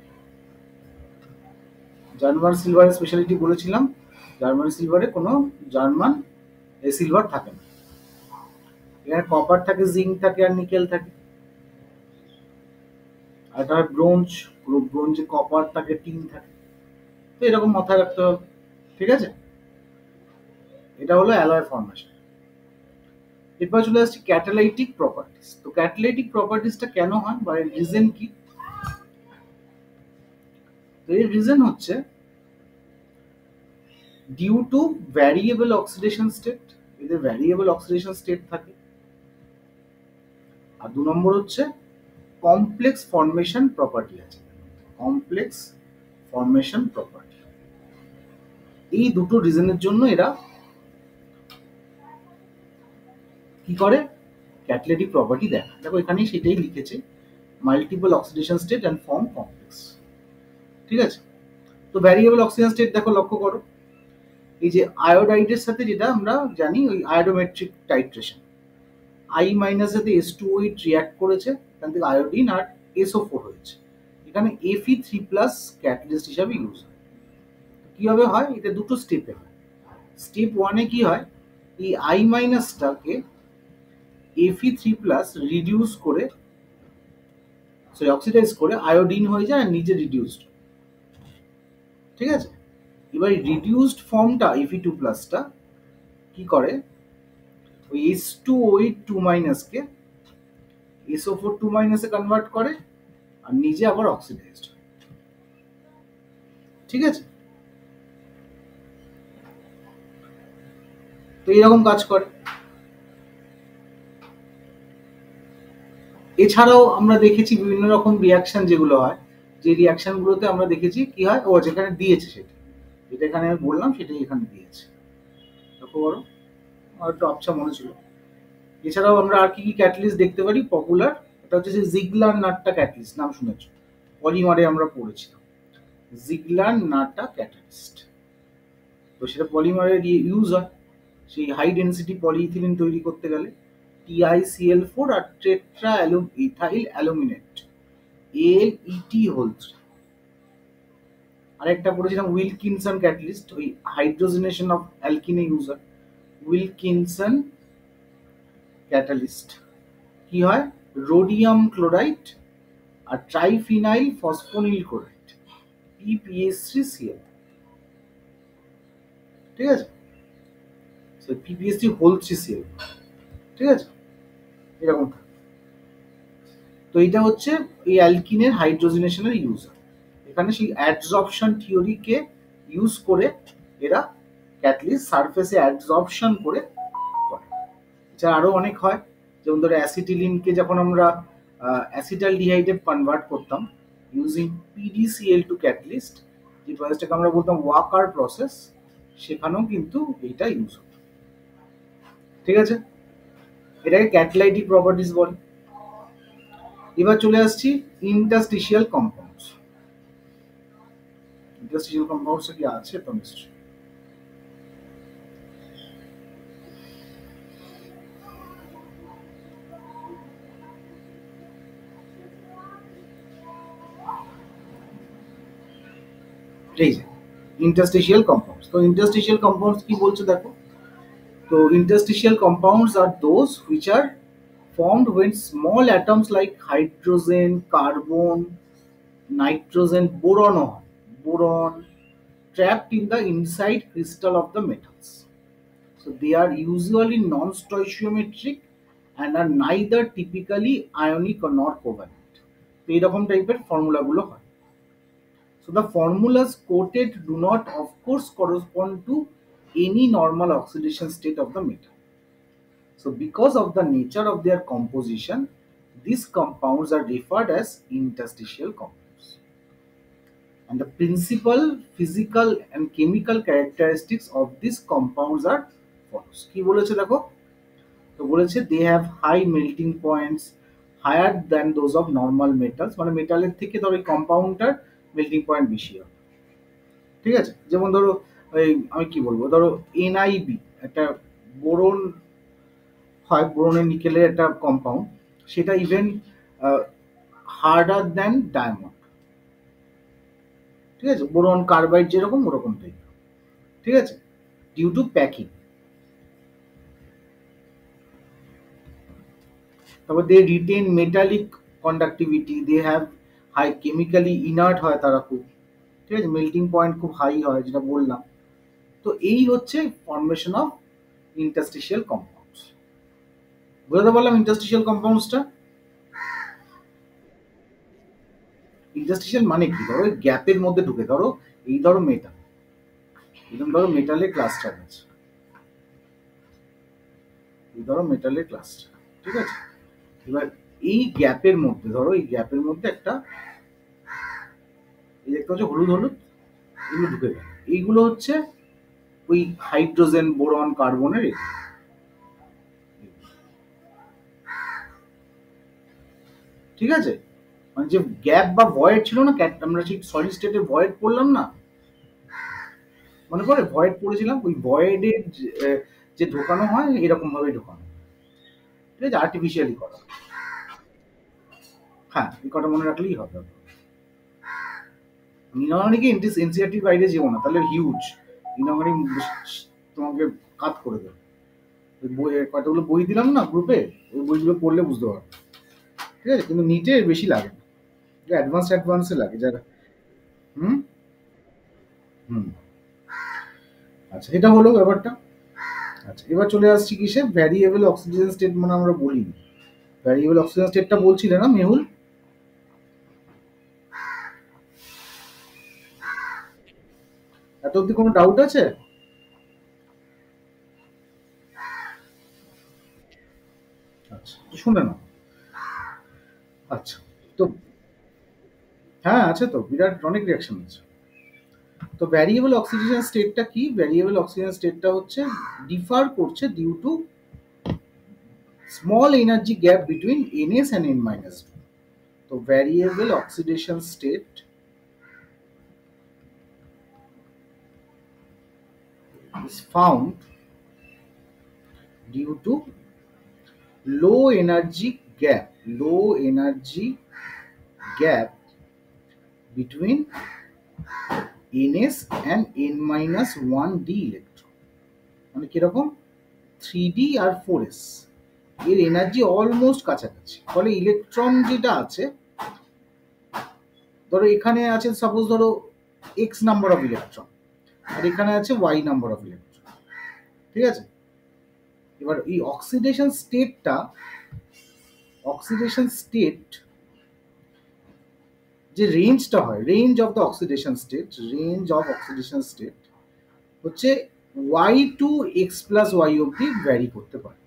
জার্মান সিলভারের স্পেশালিটি বলেছিলাম, জার্মান সিলভারে কোনো জার্মান সিলভার থাকে না, এখানে কপার থাকে, জিঙ্ক থাকে আর নিকেল থাকে। আর এটা হয় ব্রোঞ্জ, ব্রোঞ্জে কপার থাকে, টিন থাকে, তো এরকম মাথায় রাখতে হবে, ঠিক আছে। এটা হলো অ্যালয় ফর্মেশন। এরপর চলে আসছে ক্যাটালাইটিক প্রপার্টিস। তো ক্যাটালাইটিক প্রপার্টিসটা কেন হয় বা এর রিজন কি, তো এর রিজন হচ্ছে due to variable oxidation state, এদের ভ্যারিয়েবল অক্সিডেশন স্টেট থাকে। আর 2 নম্বর হচ্ছে কমপ্লেক্স ফর্মেশন প্রপার্টি আছে, কমপ্লেক্স ফর্মেশন প্রপার্টি। এই দুটো রিজনের জন্য এরা কি করে, ক্যাটালাইটিক প্রপার্টি দেখায়। দেখো এখানেই সেটাই লিখেছে, multiple oxidation state and form complex, ঠিক আছে। তো ভ্যারিয়েবল অক্সিজেন স্টেট দেখো, লক্ষ্য করো, এই যে আয়োডাইডের সাথে যেটা আমরা জানি ওই আয়োডোমেট্রিক টাইট্রেশন, আই মাইনাস সাথে H2O8 রিয়াক্ট করেছে, এখান থেকে আয়োডিন আর SO4 হয়েছে, এখানে Fe3+ ক্যাটালিস্ট হিসাবে ইউজ হয়। কিভাবে হয়, এটা দুটো স্টেপে হয়। স্টেপ 1-এ কি হয়, এই আই মাইনাসটাকে Fe3+ রিডিউস করে, সরি অক্সিডাইজ করে আয়োডিন হয়ে যায় আর নিজে রিডিউসড, ঠিক আছে। এবার রিডিউসড ফর্মটা Fe2+টা কি করে, ওই H2O8 2- কে SO4 2- এ কনভার্ট করে আর নিজে আবার অক্সিডাইজড, ঠিক আছে। তো এইরকম কাজ করে। এছাড়াও আমরা দেখেছি বিভিন্ন রকম রিয়াকশন যেগুলো হয়, যে রিয়াকশন গুলোতে আমরা দেখেছি কি হয়, ও যেখানে দিয়েছে সেটা, যেটা এখানে আমি বললাম সেটাই এখানে দিয়েছে, লক্ষ্য করো, আমার একটু আবছা মনে ছিল। এছাড়াও আমরা আর কি কি ক্যাটালিস্ট দেখতে পারি পপুলার, এটা হচ্ছে যে জিগলার নাট্টা ক্যাটালিস্ট, নাম শুনেছ, পলিমারে আমরা পড়েছিলাম জিগলার নাট্টা ক্যাটালিস্ট। তো সেটা পলিমারের ইউজ হয় সেই হাই ডেন্সিটি পলিইথিলিন তৈরি করতে গেলে, TiCl4 আর টেট্রা ইথাইল অ্যালুমিনেট AlEt হোলস। আরেকটা পড়েছিলাম উইলকিনসন ক্যাটালিস্ট, ওই হাইড্রোজেনেশন অফ অ্যালকিনে ইউজ হয়, উইলকিনসন ক্যাটালিস্ট। কি হয়, রোডিয়াম ক্লোরাইড আর ট্রাইফিনাইল ফসফোনিল ক্লোরাইড PPH3Cl, ঠিক আছে, PPH3 হোল 3Cl, ঠিক আছে, এরকম থাকে। তো এটা হচ্ছে এই অ্যালকিনের হাইড্রোজেনেশনের ইউজ হয়। এখানে সেই অ্যাডসর্পশন থিওরিকে ইউজ করে এরা ক্যাটালিস্ট সারফেসে অ্যাবজর্পশন করে করে। এছাড়া আরও অনেক হয়, যেমন ধরো অ্যাসিটিলিনকে যখন আমরা অ্যাসিটালডিহাইডে কনভার্ট করতাম ইউজিং পিডিসিএল টু ক্যাটালিস্ট, যে প্রসেসটাকে আমরা বলতাম ওয়াকার প্রসেস, সেখানেও কিন্তু এইটা ইউজ হতো। ঠিক আছে, এটাকে ক্যাটালাইটিক প্রপার্টিস বলে। এবার চলে আসছি ইন্টারস্টিশিয়াল কম্পাউন্ডস। ইন্টারস্টিশিয়াল কম্পাউন্ডস কি আছে তো নিশ্চয়ই। এই যে ইন্টারস্টিশিয়াল কম্পাউন্ডস, তো ইন্টারস্টিশিয়াল কম্পাউন্ডস কি বলছে দেখো। তো interstitial compounds are those which are formed when small atoms like hydrogen, carbon, nitrogen, boron trapped in the inside crystal of the metals. So they are usually non-stoichiometric and are neither typically ionic nor covalent. তো এইরকম টাইপের ফর্মুলাগুলো হয়। So the formulas quoted do not of course correspond to any normal oxidation state of the metal. So because of the nature of their composition, these compounds are referred as interstitial compounds. And the principal physical and chemical characteristics of these compounds are follows. কি বলেছে দেখো, তো বলেছে they have high melting points higher than those of normal metals, মানে মেটালের থেকে ধরো এই কম্পাউন্ডটার মেল্টিং পয়েন্ট বেশি হবে। ঠিক আছে, যেমন ধরো এই আমি কি বলবো, ধরো এনআইবি একটা বোরন হয়, বোরনের নিকেলের একটা কম্পাউন্ড, সেটা ইভেন হার্ডার দ্যান ডায়মন্ড। ঠিক আছে, বোরন কার্বাইড যেরকম ওরকম টাইপ। ঠিক আছে, ডিউ টু প্যাকিং। তারপর they retain metallic conductivity, they have high chemically inert হয় তারা খুব। ঠিক আছে, মেল্টিং পয়েন্ট খুব হাই হয় যেটা বললাম। তো এই হচ্ছে ফর্মেশন অফ ইন্টারস্টিশিয়াল কম্পাউন্ডস। বুঝতে পারলাম ইন্টারস্টিশিয়াল কম্পাউন্ডসটা। ইন্টারস্টিশিয়াল মানে কি, ধরো গ্যাপের মধ্যে ঢুকে, ধরো এই ধরো মেটাল, এরকম ধরো মেটালের ক্লাস্টার আছে, এই ধরো মেটালের ক্লাস্টার। ঠিক আছে, এবার এই গ্যাপের মধ্যে, ধরো এই গ্যাপের মধ্যে একটা এই দেখতে হচ্ছে হলুদ হলুদ, এগুলো ঢুকে গেল, এইগুলো হচ্ছে ওই হাইড্রোজেন, বোরন, কার্বনের। ঠিক আছে, মানে যে গ্যাপ বা ভয়েড ছিল না, আমরা সেই সলিড স্টেটে ভয়েড পড়লাম না, মনে পড়ে ভয়েড পড়েছিলাম, ওই ভয়েডের যে ঢোকানো হয় এরকম ভাবে ঢোকানো। ঠিক আছে, আর্টিফিশিয়ালি করা। হ্যাঁ, এই কটা মনে রাখলেই হবে। ইনঅর্গানিক এনসিআরটির বাইরে যেও না, তাহলে হিউজ ইনঅর্গানিক তোমাকে কাট করে দেবে। ওই বই কতগুলো বই দিলাম না গ্রুপে, ওই বইগুলো পড়লে বুঝতে পারবে। ঠিক আছে, কিন্তু নিটে বেশি লাগে না, অ্যাডভান্সে লাগে যারা। হুম হুম আচ্ছা, এটা হলো ব্যাপারটা। আচ্ছা, এবার চলে আসছি কিসে, ভ্যারিয়েবল অক্সিজেন স্টেট, মানে আমরা বলিনি ভ্যারিয়েবল অক্সিজেন স্টেটটা বলছিলে না মেহুল? এত অব্দি কোনো ডাউট আছে? আচ্ছা, তো শুনে নাও। আচ্ছা, তো হ্যাঁ আছে তো, বিরাট অনেক রিয়াকশন আছে। তো ভ্যারিয়েবল অক্সিজেন স্টেটটা কি, ভ্যারিয়েবল অক্সিজেন স্টেটটা হচ্ছে ডিফার করছে due to small energy gap between NS and N-2। তো variable oxidation state is found due to low energy gap between NS and N-1d electron। মানে কিরকম, 3d আর 4s এর এনার্জি অলমোস্ট কাছাকাছি, ফলে ইলেকট্রন যেটা আছে, ধরো এখানে আছে সাপোজ ধরো x নাম্বার অফ ইলেকট্রন, আর এখানে আছে y নাম্বার অফ ইলেকট্রন। ঠিক আছে, এবার এই অক্সিডেশন স্টেট যে রেঞ্জটা হয়, range of the oxidation state হচ্ছে y to x plus y অব্দি ভ্যারি করতে পারে।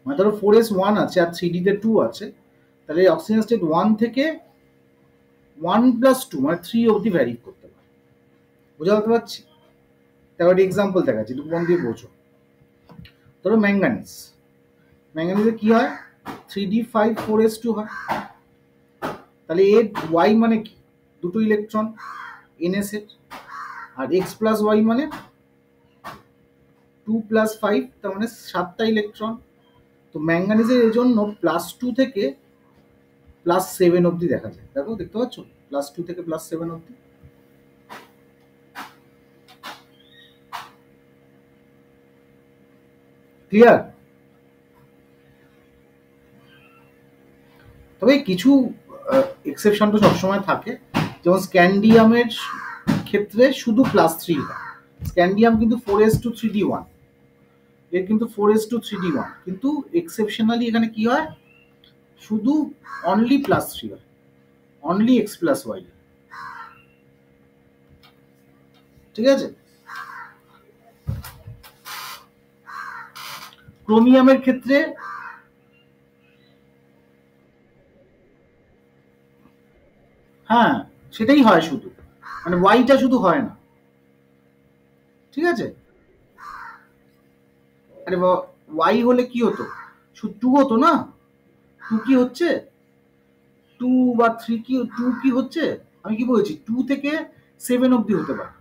মানে ধরো 4s1 আছে আর 3d তে 2 আছে, তাহলে অক্সিজেন স্টেট 1 থেকে 1+2 মানে 3 অব্দি ভ্যারি করতে পারে। বোঝাতে পারছি? তারপর একটা এক্সাম্পল দেখাচ্ছি, একটু মন দিয়ে বোঝো। ধরো ম্যাঙ্গানিজে কি হয়, 3d5 4s2 হয়। তাহলে এর ওয়াই মানে কি, দুটো ইলেকট্রন ns এর, আর এক্স প্লাস ওয়াই মানে 2+5, তার মানে 7টা ইলেকট্রন। তো ম্যাঙ্গানিজের এই জন্য +2 থেকে +7 অব্দি দেখা যায়। দেখো, দেখতে পাচ্ছ, +2 থেকে +7 অব্দি। ক্লিয়ার? তবে কিছু এক্সেপশন তো সবসময় থাকে, যেমন স্ক্যান্ডিয়ামের ক্ষেত্রে শুধু +3 হয়। স্ক্যান্ডিয়াম কিন্তু 4s2 3d1, এর কিন্তু 4s2 3d1, কিন্তু এক্সেপশনালি এখানে কি হয়, শুধু অনলি +3 হয়, অনলি এক্স প্লাস ওয়াই। ঠিক আছে? ক্রোমিয়ামের ক্ষেত্রে হ্যাঁ সেটাই হয় শুধু, মানে ওয়াইটা শুধু হয় না। ঠিক আছে? আরে ওয়াই হলে কি হতো, শুধু 2 হতো না, 2 কি হচ্ছে, 2 বা 3 কি 2 কি হচ্ছে, আমি কি বলছি, 2 থেকে 7 অব্দি হতে পারে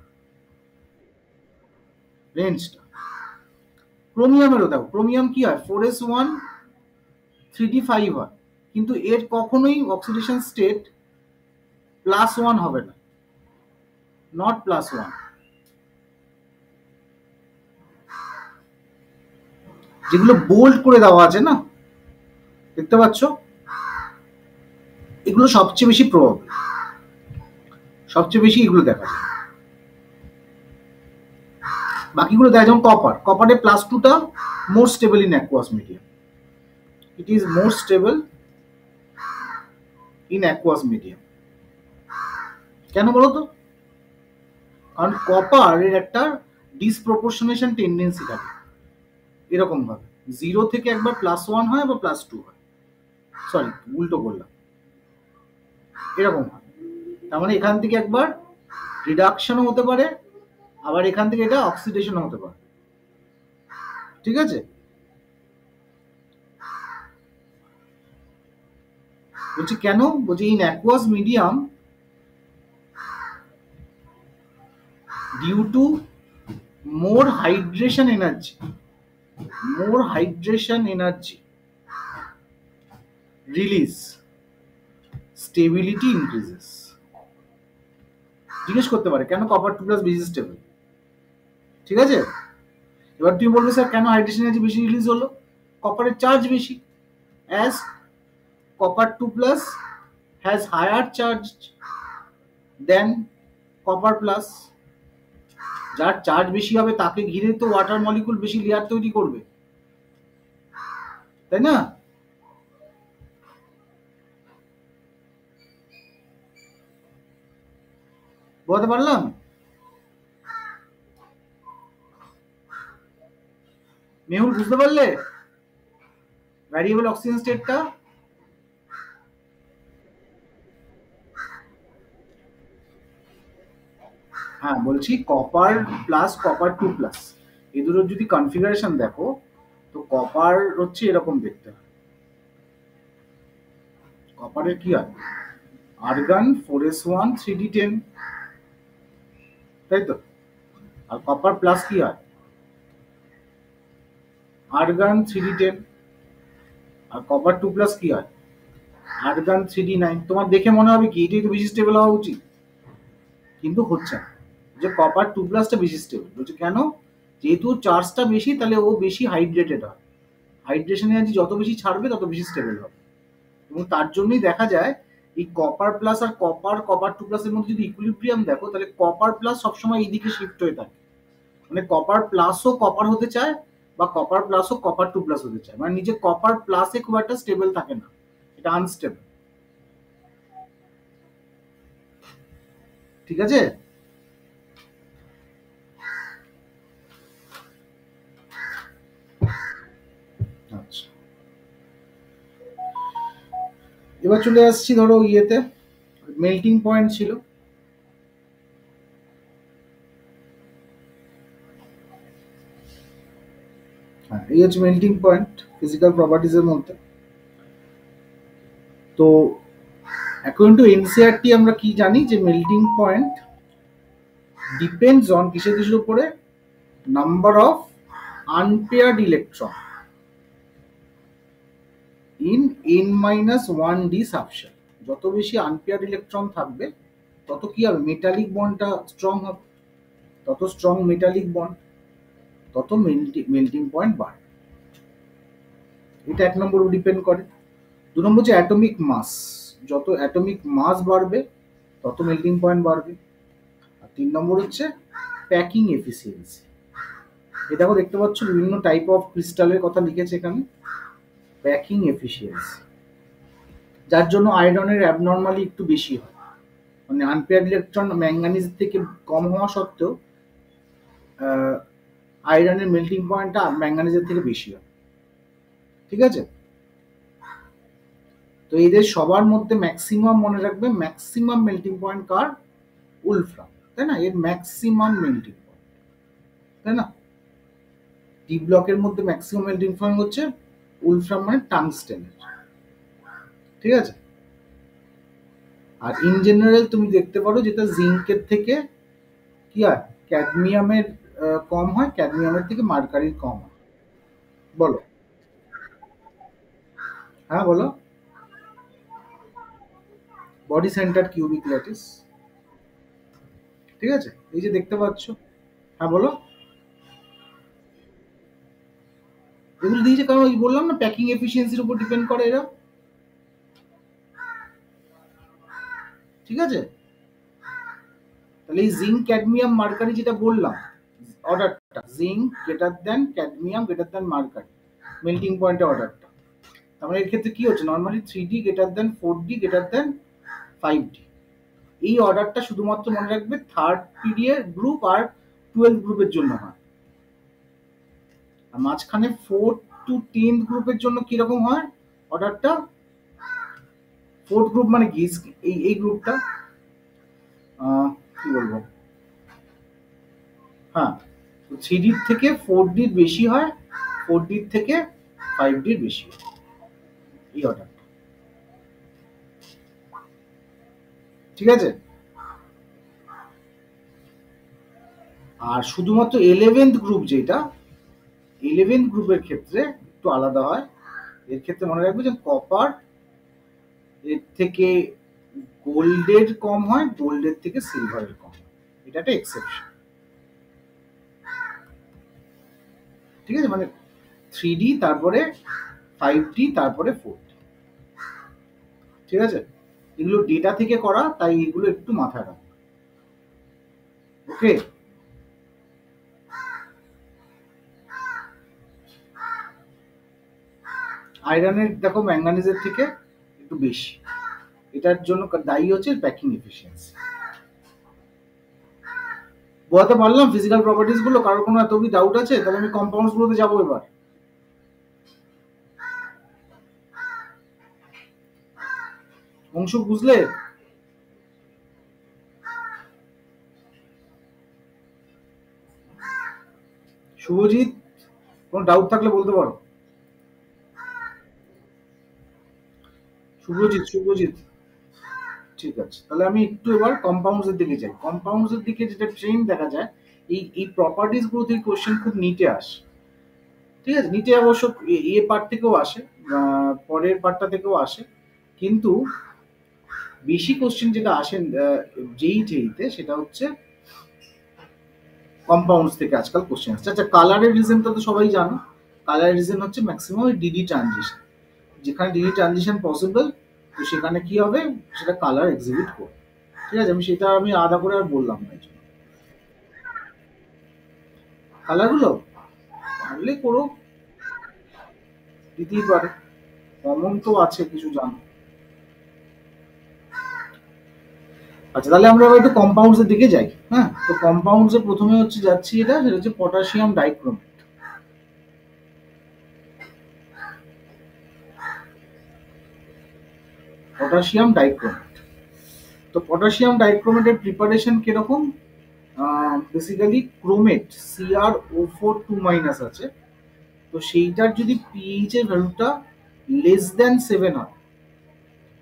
রেঞ্জটা। ক্রোমিয়ামেরও দেখো, ক্রোমিয়াম কি হয়, 4s1 3d5 হয়, কিন্তু এর কখনোই অক্সিডেশন স্টেট +1 হবে না, নট +1। যেগুলো বোল্ড করে দেওয়া আছে না, দেখতে পাচ্ছ, এগুলো সবচেয়ে বেশি প্রভাব, সবচেয়ে বেশি এগুলো দেখা যায়। বাকিগুলো দেখা, যেমন কপারে +2টা মোর stable in aqueous medium, it is more stable in aqueous medium. কেন বলো তো? কারণ কপারের একটা ডিসপ্রপোর্শনেশন টেন্ডেন্সি থাকে, এরকম ভাবে 0 থেকে একবার +1 হয় বা +2 হয়, সরি উল্টো বললাম, এরকম হয়। তার মানে এখান থেকে একবার রিডাকশনও হতে পারে, আবার এখান থেকে এটা অক্সিডেশনও হতে পারে। ঠিক আছে? বলছি কেন, বলছি in aqueous medium due to more hydration energy release, stability increases। জিজ্ঞেস করতে পারে কেন কপার 2+ বেশি স্টেবল। ঠিক আছে? এবার তুমি বলবে স্যার কেন হাইড্রেশন এনার্জি বেশি রিলিজ হলো, কপারের চার্জ বেশি, as copper 2+ has higher charge than copper+। যার চার্জ বেশি হবে তাকে ঘিরে তো ওয়াটার মলিকুল বেশি লেয়ার তৈরি করবে, তাই না? বলতে পারলাম? মেহুল বুঝতে পারলে ভ্যারিয়েবল অক্সিজেন স্টেটটা? হ্যাঁ বলছি copper+copper 2+, এই দুটোর যদি কনফিগারেশন দেখো, তো কপার হচ্ছে এরকম দেখতে হয়। কপারের কি হয়, আর্গন 4s1 3d10, তাই তো? আর কপার+ কি হয়, আর্গন 3d10, আর copper 2+ কি হয়, আর্গন 3d9। তোমার দেখে মনে হবে কি এটাই তো বেশি স্টেবল হওয়া উচিত, কিন্তু হচ্ছে না, যে copper 2+টা বেশি স্টেবল। বলছে কেন, যেহেতু চার্জটা বেশি তাহলে ও বেশি হাইড্রেটেড হয়, হাইড্রেশন এনার্জি যত বেশি ছাড়বে তত বেশি স্টেবল হবে। এবং তার জন্যই দেখা যায় এই কপার+ আর কপার 2+ এর মধ্যে যদি ইকুইলিব্রিয়াম দেখো, তাহলে কপার+ সবসময় এইদিকে শিফট হয়ে থাকে, মানে কপার+ও কপার হতে চায়, বা কপার+ও copper 2+ হতে চায়, মানে নিজে কপার+এ খুব একটা স্টেবল থাকে না, এটা আনস্টেবল। ঠিক আছে? আচ্ছা, এবার চলে আসছি ধরো ইয়েতে, মেল্টিং পয়েন্ট ছিল। হ্যাঁ, এই হচ্ছে মেল্টিং পয়েন্ট ফিজিক্যাল প্রপার্টিজের মধ্যে। তো অ্যাকর্ডিং টু এনসিআরটি আমরা কি জানি যে মেল্টিং পয়েন্ট ডিপেন্ডস অন কিসের কিসের উপরে, number of unpaired electron in n-1d subshell. যত বেশি আনপেয়ার্ড ইলেকট্রন থাকবে তত কি হবে, মেটালিক বন্ডটা স্ট্রং হবে, তত স্ট্রং মেটালিক বন্ড তত মেল্টিং পয়েন্ট বাড়বে। এটা এক নম্বর ডিপেন্ড করে। দু নম্বর হচ্ছে অ্যাটমিক মাস, যত অ্যাটমিক মাস বাড়বে তত মেল্টিং পয়েন্ট বাড়বে। আর তিন নম্বর হচ্ছে প্যাকিং এফিসিয়েন্সি। এই দেখো দেখতে পাচ্ছ বিভিন্ন টাইপ অফ ক্রিস্টালের কথা লিখেছে এখানে। প্যাকিং এফিসিয়েন্সি, যার জন্য আয়রনের অ্যাবনর্মালি একটু বেশি হয়, মানে আনপেয়ার্ড ইলেকট্রন ম্যাঙ্গানিজ থেকে কম হওয়া সত্ত্বেও আয়রনের মেল্টিং পয়েন্টটা ম্যাঙ্গানিজের থেকে বেশি হয়। ঠিক আছে? তো এদের সবার মধ্যে ম্যাক্সিমাম মনে রাখবে, ম্যাক্সিমাম মেল্টিং পয়েন্ট কার, উলফ্রাম, তাই না? এর ম্যাক্সিমাম মেল্টিং পয়েন্ট, তাই না? ডি ব্লকের মধ্যে ম্যাক্সিমাম মেল্টিং পয়েন্ট হচ্ছে উলফ্রাম মানে টাংস্টেনের। ঠিক আছে? আর ইন জেনারেল তুমি দেখতে পারো যেটা জিঙ্কের থেকে কি হয়, ক্যাডমিয়ামের কম হয়, ক্যাডমিয়ামের থেকে মার্কারির কম হয়। বলো। হ্যাঁ বলো। Body centre cubic lattice. ঠিক আছে, এই যে দেখতে পাচ্ছ। হ্যাঁ বলো। এগুলো দিয়েছে কারণ ওই বললাম না, প্যাকিং এফিসিয়েন্সির উপর ডিপেন্ড করে এরা। ঠিক আছে? তাহলে এই জিঙ্ক ক্যাডমিয়াম মার্কারি যেটা বললাম অর্ডারটা, zinc greater than cadmium greater than mercury, melting পয়েন্টের অর্ডারটা। তার মানে এর ক্ষেত্রে কি হচ্ছে, normally 3D greater than 4D greater than 5D। এই অর্ডারটা শুধুমাত্র মনে রাখবে থার্ড পিরিয়ড গ্রুপ আর 12 গ্রুপের জন্য হয়। আর মাঝখানে 4 to 10 গ্রুপের জন্য কিরকম হয় অর্ডারটা, 4th গ্রুপ মানে কি, এই গ্রুপটা কি বলবো, হ্যাঁ, 3D থেকে 4D বেশি হয়, 4D থেকে 5D বেশি হয় এই অর্ডার। ঠিক আছে? আর শুধুমাত্র 11th গ্রুপ যেটা, 11th গ্রুপের ক্ষেত্রে একটু আলাদা হয়। এর ক্ষেত্রে মনে রাখবে যে কপার এর থেকে গোল্ডের কম হয়, গোল্ডের থেকে সিলভারের কম হয়। এটা একটা এক্সেপশন। ঠিক আছে? মানে 3D তারপরে 5D তারপরে 4D। ঠিক আছে? এগুলো ডেটা থেকে করা, তাই এগুলো একটু মাথায় রাখো। ওকে? আয়রনের দেখো ম্যাঙ্গানিজের থেকে একটু বেশি, এটার জন্য দায়ী হচ্ছে প্যাকিং এফিসিয়েন্সি। বোঝাতে পারলাম ফিজিক্যাল প্রপার্টিজ গুলো? কারোর কোনো এত ডাউট আছে? তাহলে আমি কম্পাউন্ডস গুলোতে যাবো এবার। অংশ বুঝলে? শুভজিৎ, কোনো ডাউট থাকলে বলতে পারো। শুভজিৎ, ঠিক আছে, তাহলে আমি একটু এবার কম্পাউন্ডস এর দিকে যাই। কম্পাউন্ডস এর দিকে যেটা ট্রেন্ড দেখা যায়, এই প্রপার্টিজ গুলো থেকে কোশ্চেন খুব নিটে আসে। ঠিক আছে? নিটে অবশ্য এ পার্ট থেকেও আসে, পরের পার্টটা থেকেও আসে, কিন্তু বেশি কোশ্চেন যেটা আসেন যেইতে সেটা হচ্ছে কম্পাউন্ডস থেকে আজকাল কোশ্চেন আসছে। আচ্ছা, কালারের রিজনটা তো সবাই জানো। কালারের রিজন হচ্ছে ম্যাক্সিমাম ডিডি ট্রানজিশন। যেখানে ডিডি ট্রানজিশন পসিবল, তো সেখানে কি হবে, সেটা কালার এক্সিবিট করবে। ঠিক আছে? সেটা আমি আলাদা করে আর বললাম না। কালারগুলো পারলে করো, দিতেই পারে, কমন তো আছে কিছু জানো। আচ্ছা, তাহলে আমরা এবার একটু কম্পাউন্ডস এর দিকে যাই। হ্যাঁ, তো কম্পাউন্ডস এ প্রথমে হচ্ছে যাচ্ছি, সেটা হচ্ছে পটাশিয়াম ডাইক্রোমেট। পটাশিয়াম ডাইক্রোমেট, তো পটাশিয়াম ডাইক্রোমেটের প্রিপারেশন কিরকম? বেসিক্যালি ক্রোমেট CrO4 2- আছে, তো সেইটার যদি পিএইচ এর ভ্যালুটা <<7 হয়,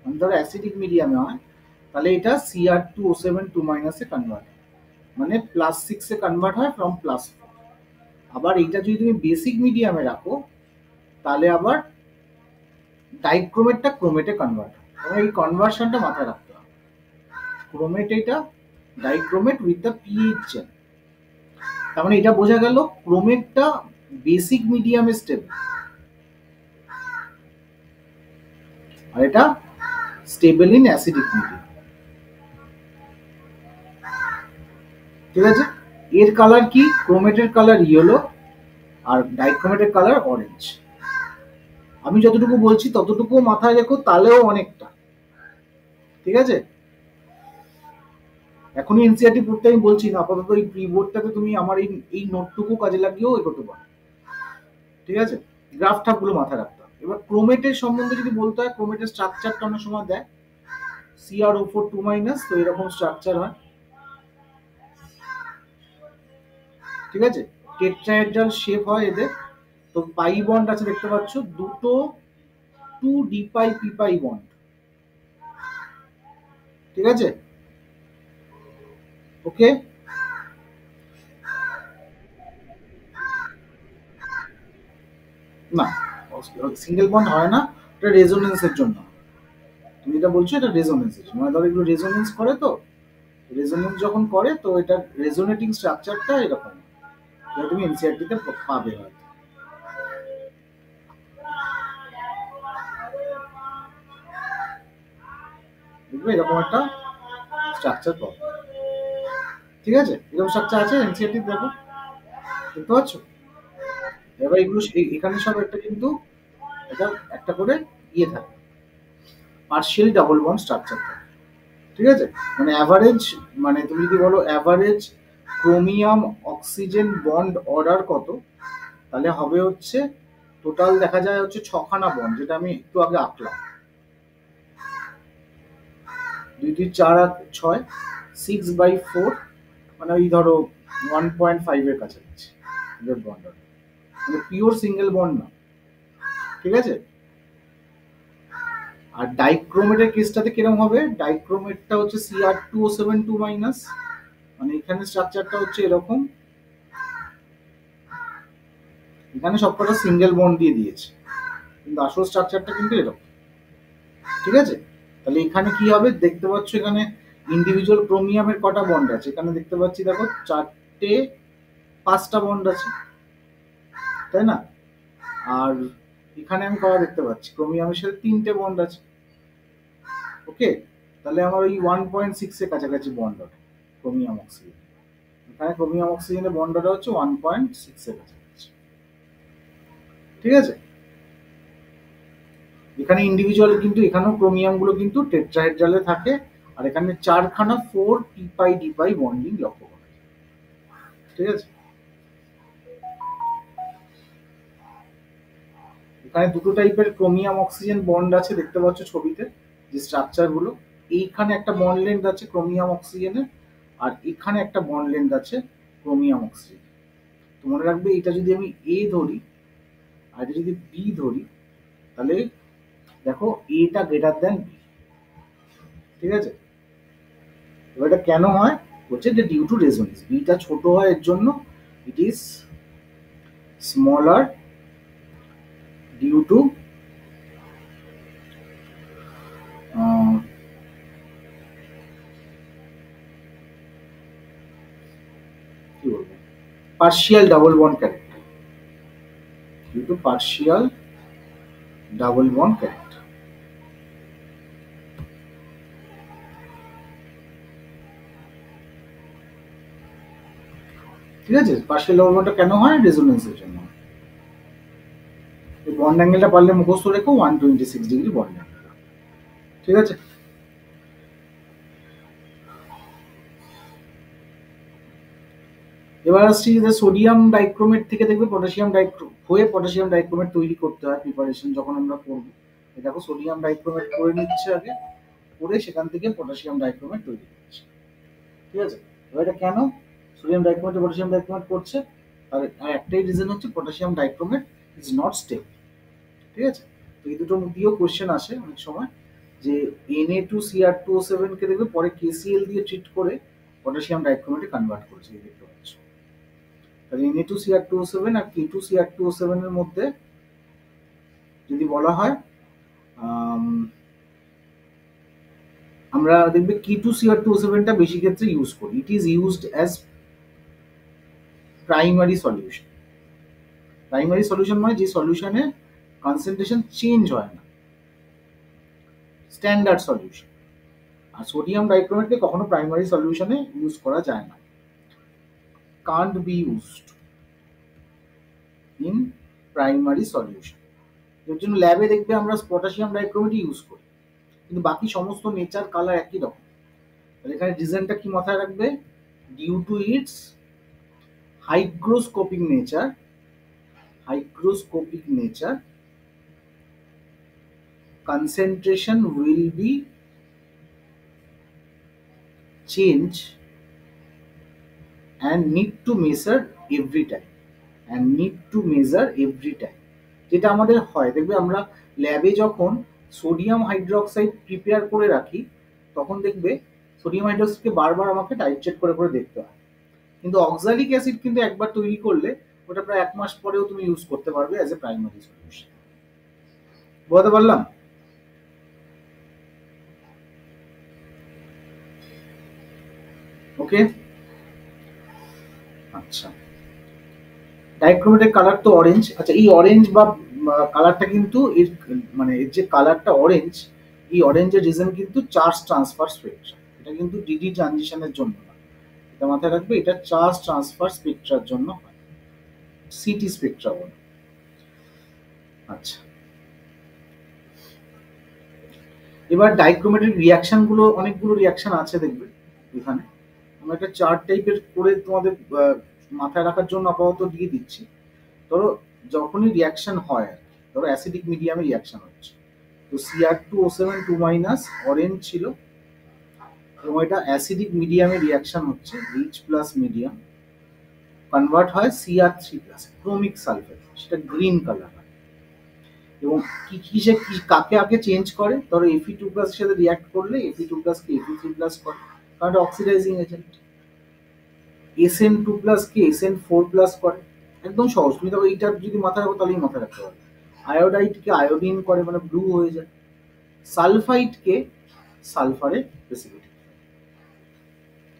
মানে ধরো অ্যাসিডিক মিডিয়ামে হয়, তাহলে এটা Cr2O7 2- এ কনভার্ট হয়, মানে +6 এ কনভার্ট হয় ফ্রম +4। আবার এইটা যদি তুমি বেসিক মিডিয়ামে রাখো, তাহলে আবার ডাইক্রোমেটটা ক্রোমেটে কনভার্ট হয়। তোমার এই কনভার্সনটা মাথায় রাখতে হবে। ক্রোমেট এটা, dichromate with the pH chain. তার মানে এটা বোঝা গেল ক্রোমেটটা বেসিক মিডিয়ামে স্টেবল, আর এটা স্টেবল ইন অ্যাসিডিক মিডিয়াম। ঠিক আছে, এর কালার কি? ক্রোমেটের কালার ইয়েলো আর ডাইক্রোমেটের কালার অরেঞ্জ। আমি যতটুকু বলছি ততটুকু মাথায় রেখো, তাহলেও অনেকটা। ঠিক আছে, এখনই এনসিআরটি পড়তে আমি বলছি না, আপাতত এই প্রি বোর্ডটাতে তুমি আমার এই নোটটুকু কাজে লাগিয়েও এগোতে পারো। ঠিক আছে, গ্রাফ গুলো মাথায় রাখতে হবে। এবার ক্রোমেটের সম্বন্ধে যদি বলতে হয়, ক্রোমেটের স্ট্রাকচারটা অনেক সময় দেয় CrO4 2-, তো এরকম স্ট্রাকচার হয়। ঠিক আছে, টেট্রাহেড্রাল শেপ হয় এদের। তো পাই বন্ড আছে দেখতে পাচ্ছ, দুটো 2 D-pি বন্ড। ঠিক আছে, ওকে। না, সিঙ্গেল বন্ড হয় না, এটা রেজোনেন্সের জন্য। তুমি যেটা বলছো এটা রেজোনেন্সের জন্য, মানে ধরো এগুলো রেজোনেন্স করে, তো রেজোনেন্স যখন করে তো এটা রেজোনেটিং স্ট্রাকচারটা এরকম, যেটা তুমি এনসিআরটিতে পাবে হয়তো। বুঝবে, এরকম একটা স্ট্রাকচার পাবে। ঠিক আছে, এরকম স্ট্রাকচার আছে এনসিআরটি, দেখো, দেখতে পাচ্ছ। এবার এগুলো এখানে সব একটা কিন্তু এটা একটা করে ইয়ে থাকে, পার্শিয়ালি ডাবল বন্ড স্ট্রাকচার থাকে। ঠিক আছে, মানে অ্যাভারেজ, মানে তুমি যদি বলো average chromium oxygen bond order কত, তাহলে হবে হচ্ছে টোটাল দেখা যায় হচ্ছে 6খানা বন্ড, যেটা আমি একটু আগে আঁকলাম। 2 2 4 আর 6, 6/4, মানে ওই ধরো 1.5 এর কাছাকাছি বন্ড, মানে পিওর সিঙ্গেল বন্ড না। ঠিক আছে, আর ডাইক্রোমেটের কেসটাতে কিরকম হবে? ডাইক্রোমেটটা হচ্ছে Cr2O7 2-, মানে এখানে স্ট্রাকচারটা হচ্ছে এরকম, এখানে সবকটা সিঙ্গেল বন্ড দিয়ে দিয়েছে, কিন্তু আসল স্ট্রাকচারটা কিন্তু এরকম। ঠিক আছে, তাহলে এখানে কি হবে দেখতে পাচ্ছ, এখানে ইন্ডিভিজুয়াল ক্রোমিয়ামের কটা বন্ড আছে? এখানে দেখতে পাচ্ছি, দেখো 4টে 5টা বন্ড আছে, তাই না? আর এখানে আমি কটা দেখতে পাচ্ছি? ক্রোমিয়ামের সাথে 3টে বন্ড আছে। ওকে, তাহলে আমার ওই 1.6 এর কাছাকাছি বন্ড হবে ক্রোমিয়াম অক্সিজেন। এখানে ক্রোমিয়াম অক্সিজেনের বন্ডটা হচ্ছে 1.6 এর কাছাকাছি। ঠিক আছে, এখানে ইন্ডিভিজুয়াল কিন্তু এখানেও ক্রোমিয়াম গুলো কিন্তু টেট্রাহেড্রালে থাকে, আর এখানে 4খানা 4 pি-ডি বন্ডিং লক্ষ্য করা যায়। ঠিক আছে, এখানে দুটো টাইপের ক্রোমিয়াম অক্সিজেন বন্ড আছে দেখতে পাচ্ছ ছবিতে, যে স্ট্রাকচার গুলো। এইখানে একটা বন্ড লেন্থ আছে ক্রোমিয়াম অক্সিজেনের, আর এখানে একটা বন্ড লেন্থ আছে ক্রোমিয়াম অক্সিজেন। তো মনে রাখবে, এটা যদি আমি এ ধরি আর এটা যদি বি ধরি, তাহলে দেখো এটা গ্রেটার দেন বি। ঠিক আছে, এবার এটা কেন হয়? বলছে যে ডিউ টু রেজোনেন্স, বিটা ছোট হয় এর জন্য, it is smaller due to কি বলবো, partial double bond character, due to partial double bond character. ঠিক আছে, পার্শিয়াল ডাবল বন্ডটা কেন হয়? রেজোনেন্সের জন্য। এই বন্ড অ্যাঙ্গেলটা পারলে মুখস্থ রেখো, 126 ডিগ্রি বন্ড অ্যাঙ্গেল। ঠিক আছে, এবার আসছি যে সোডিয়াম ডাইক্রোমেট থেকে দেখবে পটাশিয়াম হয়ে পটাশিয়াম ডাইক্রোমেট তৈরি করতে হয় প্রিপারেশন যখন আমরা করব। এই দেখো সোডিয়াম ডাইক্রোমেট করে নিচ্ছে আগে, করে সেখান থেকে পটাশিয়াম ডাইক্রোমেট তৈরি করছে। ঠিক আছে? এবার এটা কেন সোডিয়াম ডাইক্রোমেট পটাশিয়াম ডাইক্রোমেট করছে? আর একটাই রিজন হচ্ছে potassium dichromate is not stable. ঠিক আছে? তো এই দুটো দিয়েও কোশ্চেন আসে অনেক সময় যে Na2Cr2O7 কে দেখবে পরে KCl দিয়ে ট্রিট করে পটাশিয়াম ডাইক্রোমেটে কনভার্ট করেছে, এই দেখতে পাচ্ছ। তাহলে Na2Cr2O7 আর K2Cr2O7 এর মধ্যে যদি বলা হয় আমরা দেখবে K2Cr2O7 টা বেশি ক্ষেত্রে ইউজ করি। It is used as primary solution. Primary solution মানে যে সলিউশনে কনসেন্ট্রেশন চেঞ্জ হয় না, স্ট্যান্ডার্ড সলিউশন। আর সোডিয়াম ডাইক্রোমেটকে কখনো প্রাইমারি সলিউশনে ইউজ করা যায় না, can't be used in primary solution. এর জন্য ল্যাবে দেখবে আমরা পটাশিয়াম ডাইক্রোমেট ইউজ করি, কিন্তু বাকি সমস্ত নেচার কালার একই রকম। এখানে রিজনটা কি মাথায় রাখবে? Due to its hygroscopic nature, concentration will be changed and need to measure every time, যেটা আমাদের হয় দেখবে আমরা ল্যাবে যখন সোডিয়াম হাইড্রোক্সাইড প্রিপেয়ার করে রাখি তখন দেখবে সোডিয়াম হাইড্রোক্সাইডকে বারবার আমাকে টাইট্রেট করে করে দেখতে হয়। কিন্তু অক্সালিক অ্যাসিড কিন্তু একবার তৈরি করলে ওটা প্রায় 1 মাস পরেও তুমি ইউজ করতে পারবে অ্যাজ এ প্রাইমারি সলিউশন। বুঝতে পারলাম? ওকে, আচ্ছা। ডাইক্রোমেটের কালার তো অরেঞ্জ। আচ্ছা, এই অরেঞ্জ বা কালারটা কিন্তু এর মানে এর যে কালারটা অরেঞ্জ, এই অরেঞ্জের রিজন কিন্তু চার্জ ট্রান্সফার স্পেকট্রা। এটা কিন্তু ডিডি ট্রানজিশনের জন্য না, এটা মাথায় রাখবে, এটা চার্জ ট্রান্সফার স্পেকট্রার জন্য হয়, সিটি স্পেকট্রা বলে। আচ্ছা, এবার ডাইক্রোমেটের রিয়াকশন গুলো, অনেকগুলো রিয়াকশন আছে দেখবে এখানে। আমরা একটা চার্ট টাইপের করে তোমাদের মাথায় রাখার জন্য আপাতত দিয়ে দিচ্ছি। ধরো যখনই রিয়াকশন হয়, ধরো অ্যাসিডিক মিডিয়ামে রিয়াকশন হচ্ছে, তো Cr2O7 2- অরেঞ্জ ছিল, এবং এটা অ্যাসিডিক মিডিয়ামে রিয়াকশন হচ্ছে, H+ মিডিয়াম কনভার্ট হয় Cr3+, ক্রোমিক সালফেট, সেটা গ্রিন কালার হয়। এবং কিসে কাকে আগে চেঞ্জ করে? ধরো Fe2+ এর সাথে রিয়াক্ট করলে Fe2+ কে Fe3+ করে, কারণ এটা অক্সিডাইজিং এজেন্ট। Sn2+ কে Sn4+ করে, একদম সহজ। তুমি দেখো এইটা যদি মাথায় রাখো তাহলেই মাথায় রাখতে পারবে। আয়োডাইডকে আয়োডিন করে, মানে ব্লু হয়ে যায়। সালফাইডকে সালফারে প্রেসিপিটেট।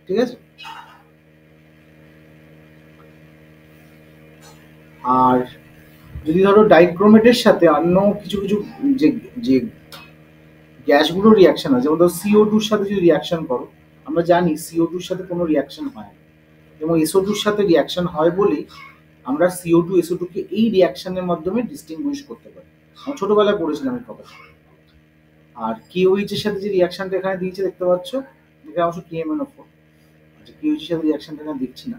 ঠিক আছে? আর যদি ধরো ডাইক্রোমেটের সাথে অন্য কিছু কিছু যে যে গ্যাসগুলো রিয়াকশন আছে, যেমন ধরো CO2-র সাথে যদি রিয়াকশন করো, আমরা জানি CO2-র সাথে কোনো রিয়াকশন হয় না, এবং SO2-র সাথে রিয়াকশন হয় বলেই আমরা CO2 SO2 কে এই রিয়াকশনের মাধ্যমে ডিস্টিংগুইশ করতে পারি। আমরা ছোটবেলায় পড়েছিলাম এই কথা। আর KOH এর সাথে যে রিয়াকশনটা এখানে দিয়েছে দেখতে পাচ্ছ, এটা অবশ্য KMnO4। আচ্ছা, KOH এর সাথে রিয়াকশনটা এখানে দেখছি না,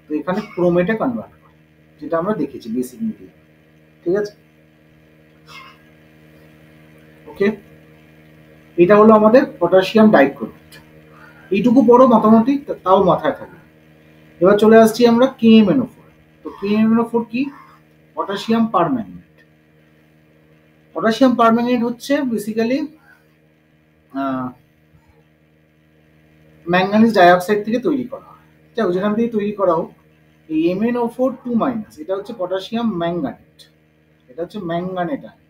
তো এখানে ক্রোমেটে কনভার্ট করে, যেটা আমরা দেখেছি বেসিক মিডিয়াম। ঠিক আছে? ওকে, এটা হলো আমাদের পটাশিয়াম ডাইক্রোমেট। এইটুকু পড়ো মোটামুটি, তাও মাথায় থাকবে। এবার চলে আসছি আমরা KMnO4। তো KMnO4 কি? Potassium permanganate. পটাশিয়াম পারম্যাঙ্গানেট হচ্ছে বেসিক্যালি ম্যাঙ্গানিজ ডাইঅক্সাইড থেকে তৈরি করা হয়। যাই হোক, যেখান থেকে তৈরি করা হোক, এই MnO4 2- এটা হচ্ছে পটাশিয়াম ম্যাঙ্গানেট, এটা হচ্ছে manganate ion.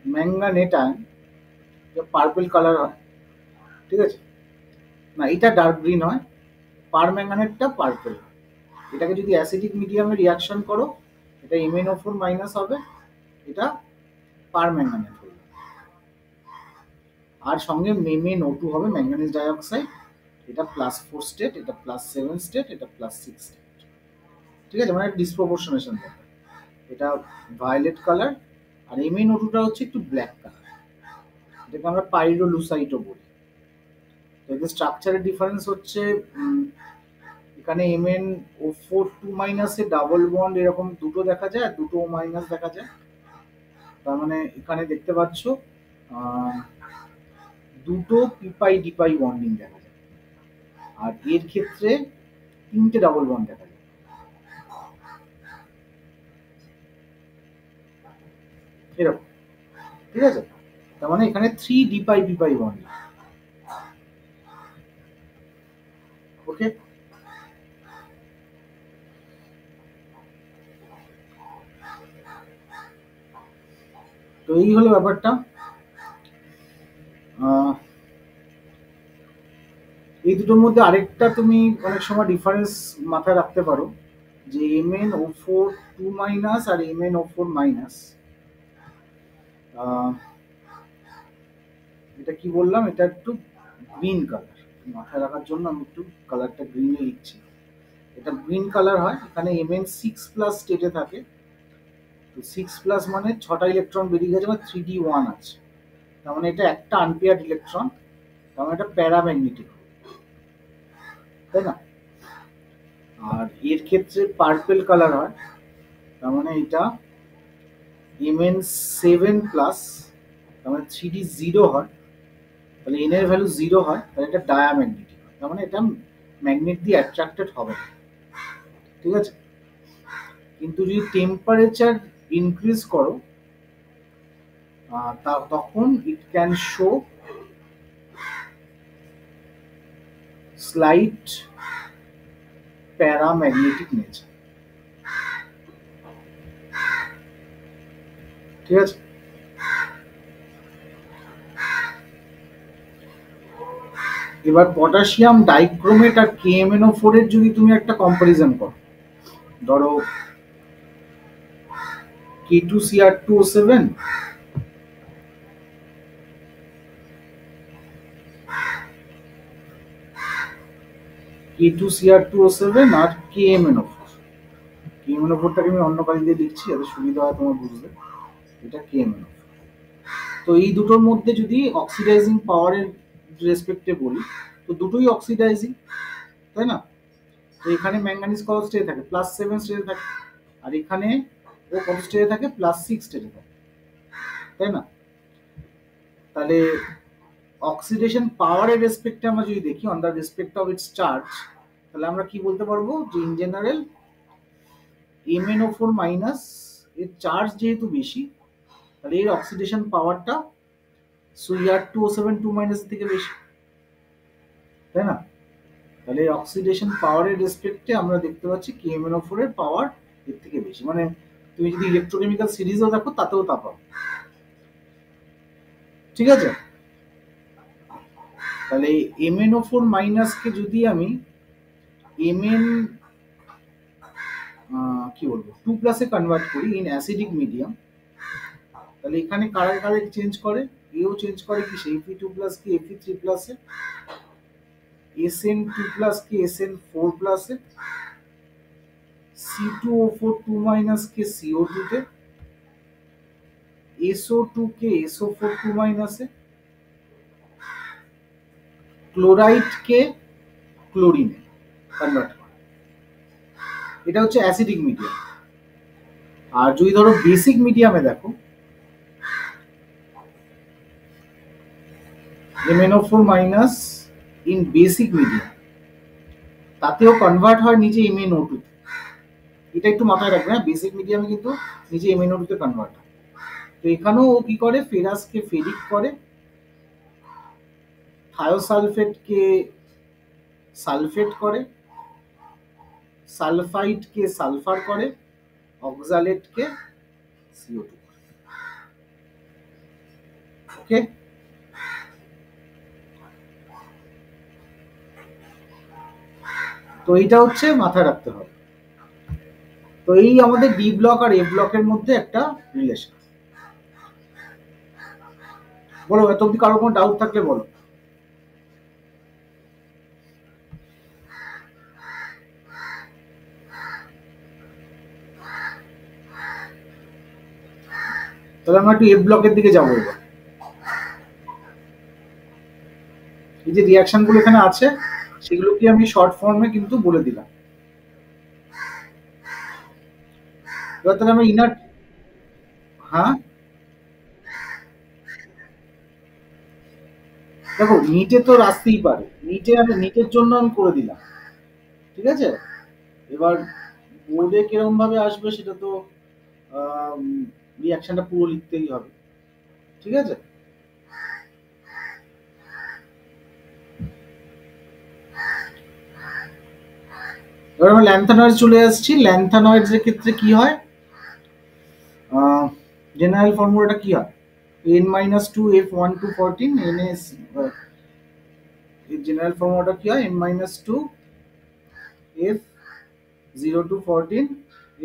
Manganate ion purple colour হয়। ঠিক আছে? না, এটা ডার্ক গ্রিন হয়, পারম্যাঙ্গানেটটা পার্পল। এটাকে যদি অ্যাসিডিক মিডিয়ামে রিয়াকশন করো, এটা MnO4- হবে, এটা পারম্যাঙ্গানেট হবে। আর সঙ্গে MnO2 হবে, ম্যাঙ্গানিজ ডাইঅক্সাইড, এটা +4 স্টেট, এটা +7 স্টেট, এটা +6 স্টেট। ঠিক আছে? মানে ডিসপ্রপোর্শনেশন থাকে। এটা ভায়োলেট কালার, আর MnO2টা হচ্ছে একটু ব্ল্যাক কালার, এটাকে আমরা পাইরোলুসাইটও বলি। এদের স্ট্রাকচারের ডিফারেন্স হচ্ছে এখানে MnO4 2- এ ডাবল বন্ড এরকম দুটো দেখা যায় আর দুটো মাইনাস দেখা যায়। তার মানে এখানে দেখতে পাচ্ছ দুটো পিপাই ডিপাই বন্ডিং দেখা যায়, আর এর ক্ষেত্রে তিনটে ডাবল বন্ড দেখা যায়। এরকম, ঠিক আছে? তার মানে এখানে 3 ডিপাই পিপাই বন্ডিং। ওকে, তো এই হলো ব্যাপারটা। এই দুটোর মধ্যে আরেকটা তুমি অনেক সময় ডিফারেন্স মাথায় রাখতে পারো, যে MnO4 2- আর MnO4-। এটা কি বললাম, এটা একটু গ্রিন কালার, মাথায় রাখার জন্য আমি একটু কালারটা গ্রিনে লিখছি। এটা গ্রিন কালার হয়, এখানে Mn6+ স্টেটে থাকে। তো 6+ মানে 6টা ইলেকট্রন বেরিয়ে গেছে, মানে 3d1 আছে। তার মানে এটা একটা আনপেয়ার্ড ইলেকট্রন, তার মানে এটা প্যারাম্যাগনেটিক, তাই না? আর এর ক্ষেত্রে পার্পেল কালার হয়, তার মানে এটা Mn7+, তার মানে 3d0 হয়। তাহলে n এর ভ্যালু 0 হয়, তাহলে এটা ডায়াম্যাগনেটিক হয়, তার মানে এটা ম্যাগনেট দিয়ে অ্যাট্রাক্টেড হবে না, ঠিক আছে? কিন্তু যদি টেম্পারেচার ইনক্রিজ করো তখন it can show slight paramagnetic nature, ঠিক আছে? এবার পটাশিয়াম ডাইক্রোমেট আর KMnO4 এর যদি তুমি একটা কম্পারিজন করো, ধরো K2Cr2O7 K2Cr2O7 আর KMnO4। KMnO4টাকে আমি অন্য কালি দিয়ে লিখছি যাতে সুবিধা হয় তোমার বুঝতে। এটা KMnO4। তো এই দুটোর মধ্যে যদি অক্সিডাইজিং পাওয়ারের রেসপেক্টে বলি, তো দুটোই অক্সিডাইজিং, তাই না? তো এখানে ম্যাঙ্গানিজ কত স্টেজে থাকে, +7 স্টেজে থাকে, আর এখানে ও কত স্টেজে থাকে, +6 স্টেজে থাকে, তাই না? তাহলে অক্সিডেশন পাওয়ারের রেসপেক্টে আমরা যদি দেখি, on the respect of its charge, তাহলে আমরা কি বলতে পারবো, যে ইন জেনারেল MnO4- এর চার্জ যেহেতু বেশি, তাহলে এর অক্সিডেশন পাওয়ারটা Cr2O7 2- থেকে বেশি, তাই না? তাহলে অক্সিডেশন পাওয়ারের রেসপেক্টে আমরা দেখতে পাচ্ছি KMnO4 এর পাওয়ার এর থেকে বেশি। মানে তুমি যদি ইলেকট্রোকেমিক্যাল সিরিজও দেখো তাতেও তা পাবে, ঠিক আছে? তাহলে MnO4- কে যদি আমি Mn কি বলবো 2+ এ কনভার্ট করি ইন অ্যাসিডিক মিডিয়াম, তাহলে এখানে কালার কালার চেঞ্জ করে, এও চেঞ্জ করে কি, সেই Fe2+ কি Fe3+ এ, Sn2+ কি Sn4+ এ, C2O4 2- কে CO2 তে, SO2 কে SO4 2- এ, ক্লোরাইড কে ক্লোরিনে কনভার্ট করে। এটা হচ্ছে অ্যাসিডিক মিডিয়াম। আর যদি ধরো বেসিক মিডিয়ামে দেখো, MnO4- ইন বেসিক মিডিয়াম, তাতেও কনভার্ট হয় নিচে MnO2 তে। এটা একটু মাথায় রাখবে, হ্যাঁ, বেসিক মিডিয়ামে কিন্তু নিচে MnO2 তে কনভার্ট হয়। তো এখানেও ও কি করে, ফেরাসকে ফেরিক করে, থায়োসালফেটকে সালফেট করে, সালফাইডকে সালফার করে, অক্সালেটকে CO2 করে। ওকে, তো এইটা হচ্ছে মাথায় রাখতে হবে। তো এই আমাদের ডি ব্লক আর এ ব্লকের মধ্যে একটা রিলেশন। বলো, এত অব্দি কারো কোনো ডাউট থাকলে বলো। তাহলে আমরা একটু এ ব্লকের দিকে যাবো এবার। এই যে রিয়াকশন গুলো এখানে আছে সেগুলোকে আমি শর্ট ফর্মে কিন্তু বলে দিলাম। এবার তাহলে আমরা ইনার, হ্যাঁ দেখো নিটে তো আসতেই পারে, নিটে আমি নিটের জন্য আমি করে দিলাম, ঠিক আছে। এবার বোর্ডে কিরকম ভাবে আসবে সেটা তো রিয়াকশনটা পুরো লিখতেই হবে, ঠিক আছে। এবার আমরা ল্যান্থানয়েড চলে আসছি। ল্যান্থানয়েডস এর ক্ষেত্রে কি হয়, জেনারেল ফর্মুলাটা কি হয়, n-2 f1 to 14 ns, general ফর্মুলাটা কি হয়, n-2 f0 to 14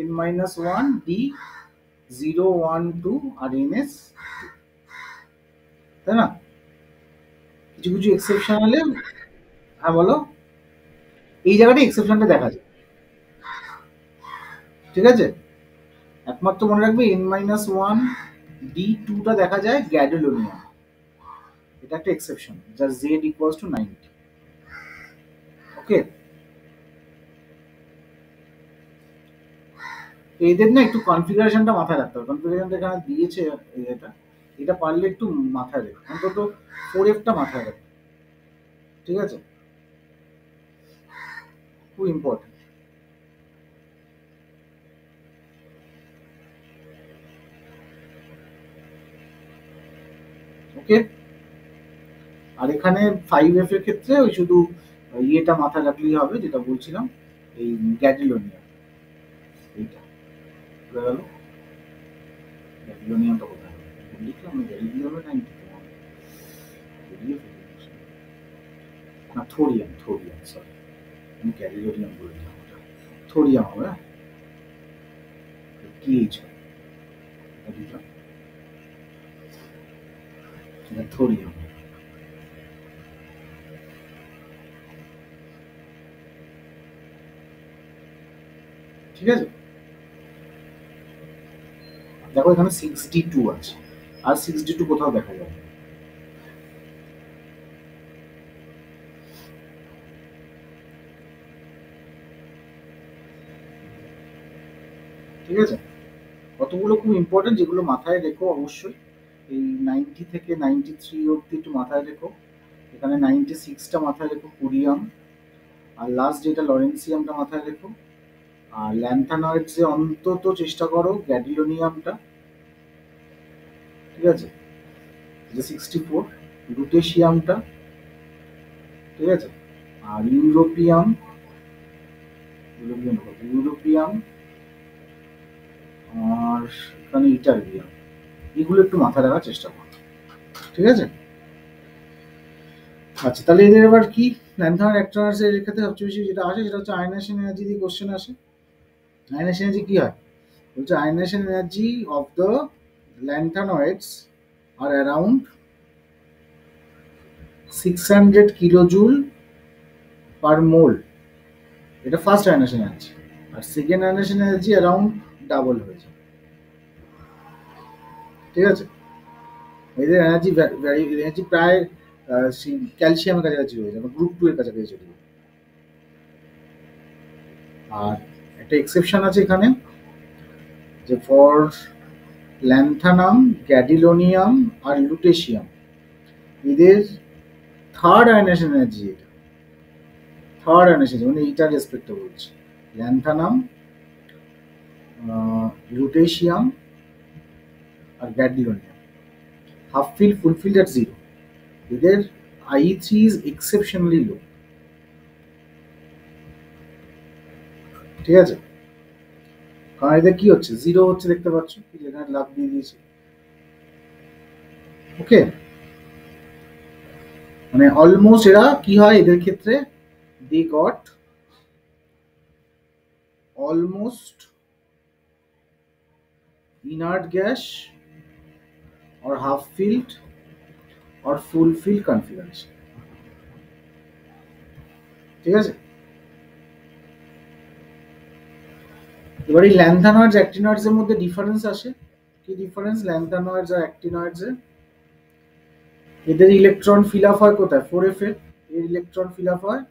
n-1 d0 1 2 R ns, তাই না। কিছু কিছু এক্সেপশন হলে, হ্যাঁ বলো, এই জায়গাটা এক্সেপশনটা দেখা যায়, ঠিক আছে। একমাত্র মনে রাখবে n-1 d2টা দেখা যায় গ্যাডোলোনিয়াম, এটা একটা এক্সেপশন, যার z ইকুয়ালস টু 90। ওকে, এদের না একটু কনফিগারেশনটা মাথায় রাখতে হবে। কনফিগারেশনটা এখানে দিয়েছে, এটা এটা পারলে একটু মাথায় রেখো, অন্তত 4f-টা মাথায় রাখো, ঠিক আছে, খুব ইম্পর্টেন্ট। ওকে, আর এখানে 5f এর ক্ষেত্রে ওই শুধু ইয়েটা মাথায় রাখলেই হবে, যেটা বলছিলাম, এই গ্যাডিলোনিয়াম, এইটা বুঝে গেল। গ্যাডিলোনিয়ামটা কোথায় হবে? লিখলাম না, গ্যাডিলোনিয়ামে 90, না থোরিয়াম, থোরিয়াম সরি, আমি গ্যাডিলোনিয়াম বলে দিলাম, ওটা থোরিয়াম হবে, টিএইচ দিলাম, এটা থোরিয়াম। ঠিক আছে, দেখো এখানে 6d2 আছে, আর 6d2 কোথাও দেখা যাবে না। ঠিক আছে, কতগুলো খুব ইম্পর্টেন্ট যেগুলো মাথায় রেখো অবশ্যই। এই 90 থেকে 93 অব্দি একটু মাথায় রেখো, এখানে 96টা মাথায় রেখো, কুরিয়াম, আর লাস্ট যেটা লরেন্সিয়ামটা মাথায় রেখো, আর ল্যান্থানয়েডসে অন্তত চেষ্টা করো গ্যাডিলোনিয়ামটা, ঠিক আছে, এটা 64, লুটেশিয়ামটা, ঠিক আছে, আর ইউরোপিয়াম, ইউরোপিয়াম আর এখানে ইটালিয়াম, এগুলো একটু মাথায় রাখার চেষ্টা করো, ঠিক আছে। আচ্ছা, তাহলে এদের এবার কি, ল্যান্থার অ্যাক্টরস এর ক্ষেত্রে সবচেয়ে বেশি যেটা আসে সেটা হচ্ছে আয়নেশন এনার্জি দিয়ে কোশ্চেন আসে। আয়নেশন এনার্জি কি হয়, বলছে ionisation energy of the lanthanoids are around 600 kilojoule per mole, এটা ফার্স্ট আয়নেশন এনার্জি, আর second ionisation energy around double হয়ে যায়, ঠিক আছে। এদের এনার্জি এনার্জি প্রায় ক্যালসিয়ামের কাছাকাছি হয়ে যাবে, গ্রুপ 2 এর কাছাকাছি চলে যাবে। আর একটা এক্সেপশন আছে এখানে, যে ফর ল্যান্থানাম, গ্যাডিলোনিয়াম আর লুটেশিয়াম, এদের থার্ড আয়নেশন এনার্জি, এটা থার্ড আয়নেশন মানে এইটার রেসপেক্টে বলছি, ল্যান্থানাম, লুটেশিয়াম আর gadolinium, half filled full filled at 0, এদের IE3 is exceptionally low, ঠিক আছে। কারণ এদের কি হচ্ছে, 0 হচ্ছে, দেখতে পাচ্ছ যেখানে লাভ দিয়ে দিয়েছে। ওকে, মানে অলমোস্ট এরা কি হয় এদের ক্ষেত্রে, they got almost inert gas or half filled or full filled configuration, ঠিক আছে। এবার এই ল্যান্থানয়েডস অ্যাক্টিনয়েডস এর মধ্যে ডিফারেন্স আসে, কি ডিফারেন্স ল্যান্থানয়েডস আর অ্যাক্টিনয়েডস এর, এদের ইলেকট্রন ফিল আপ হয় কোথায়, 4f এ, এর ইলেকট্রন ফিল আপ হয়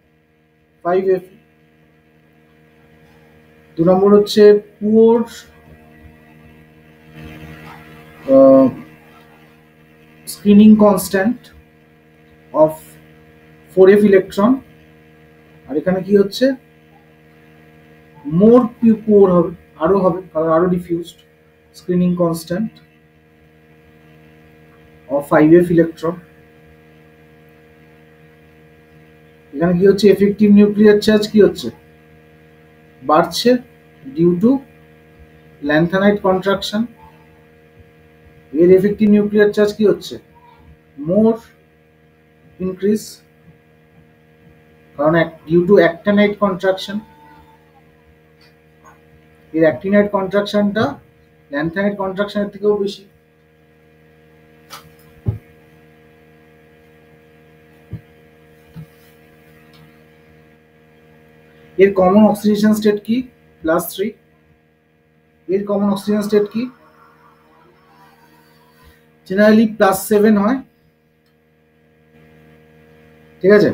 5Fe। 2 নম্বর হচ্ছে poor screening constant of 4F electron, আর এখানে কি হচ্ছে মোর পুয়ার হবে, আরো হবে কারণ আরো diffused screening constant of 5F electron. এখানে কি হচ্ছে এফেক্টিভ নিউক্লিয়ার চার্জ কি হচ্ছে বাড়ছে ডিউ টু ল্যান্থানাইট কন্ট্রাকশন। এর এফেক্টিভ নিউক্লিয়ার চার্জ কি হচ্ছে মোর ইনক্রিজ কারণ ডিউ টু অ্যাক্টিনাইট কন্ট্রাকশন। এর অ্যাক্টিনাইট কন্ট্রাকশনটা ল্যান্থানাইট কন্ট্রাকশনের থেকেও বেশি। এর কমন অক্সিডেশন স্টেট কি +3। এর কমন অক্সিজেন স্টেট কি জেনারেলি +7 হয়, ঠিক আছে,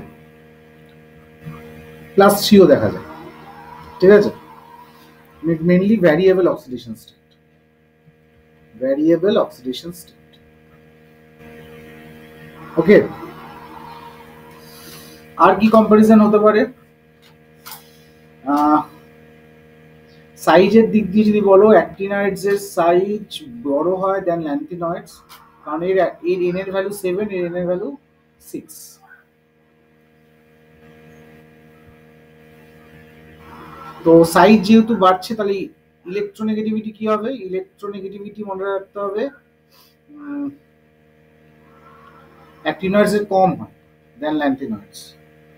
+3ও দেখা যায়, ঠিক আছে। Mainly variable oxidation state, variable oxidation state. ওকে, আর কি কম্পারিজন হতে পারে সাইজের দিক দিয়ে যদি বলো অ্যাক্টিনয়েডস এর সাইজ বড় হয় দেন ল্যান্থিনয়েডস, কারণ এর এন এর ভ্যালু 7, এর এন এর ভ্যালু 6। তো সাইজ যেহেতু বাড়ছে তাহলে ইলেকট্রোনেগেটিভিটি কি হবে, ইলেকট্রোনেগেটিভিটি মনে রাখতে হবে অ্যাক্টিনয়েডস এর কম হয় দেন ল্যান্থিনয়েডস,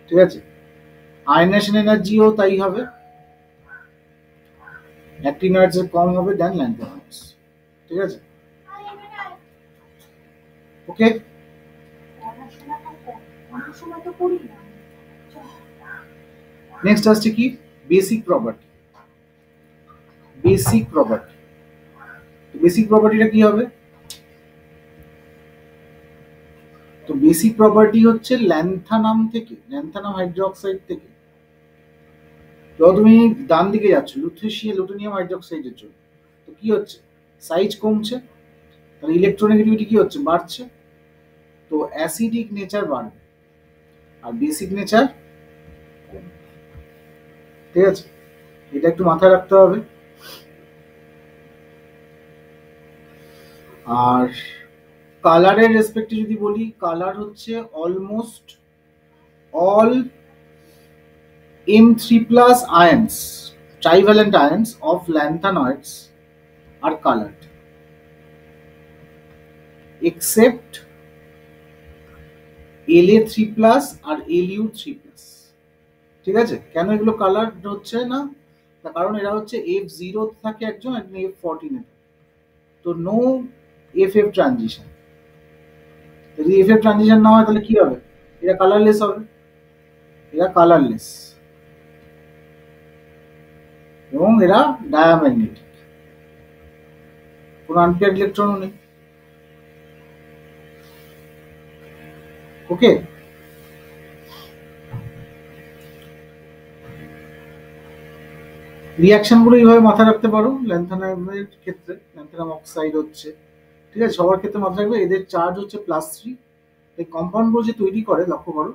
ঠিক আছে। আয়নেশন এনার্জিও তাই হবে, অ্যাক্টিনয়েডস এর কম হবে দেন ল্যান্থিনয়েডস, ঠিক আছে। ওকে, নেক্সট আসছে কি basic property. Basic property, basic প্রপার্টিটা কি হবে, তো বেসিক প্রপার্টি হচ্ছে ল্যান্থানাম থেকে, ল্যান্থানাম হাইড্রোক্সাইড থেকে যখন তুমি ডান দিকে যাচ্ছ লুটেনিয়াম হাইড্রোক্সাইডের জন্য, তো কি হচ্ছে সাইজ কমছে, তাহলে ইলেকট্রোনেগেটিভিটি কি হচ্ছে বাড়ছে, তো অ্যাসিডিক নেচার বাড়বে আর বেসিক নেচার, ঠিক আছে, এটা একটু মাথায় রাখতে হবে। আর কালারের রেসপেক্টে যদি বলি, কালার হচ্ছে almost all M3+ ions, trivalent ions of lanthanoids are colored except La3+ আর Lu3+, ঠিক আছে। কেন এগুলো কালার হচ্ছে না, তার কারণ এরা হচ্ছে F0 থাকে একজন, একজন F14 এ, তো নো FF ট্রানজিশন। যদি FF ট্রানজিশন না হয় তাহলে কি হবে, এরা কালারলেস হবে, এরা কালারলেস এবং এরা ডায়াম্যাগনেটিক, কোনো আনপেয়ার্ড ইলেকট্রনও নেই। ওকে, রিয়াকশনগুলো এইভাবে মাথায় রাখতে পারো। ল্যান্থানামের ক্ষেত্রে ল্যান্থানাম অক্সাইড হচ্ছে, ঠিক আছে, সবার ক্ষেত্রে মাথায় রাখবে এদের চার্জ হচ্ছে +3। এই কম্পাউন্ডগুলো যে তৈরি করে লক্ষ্য করো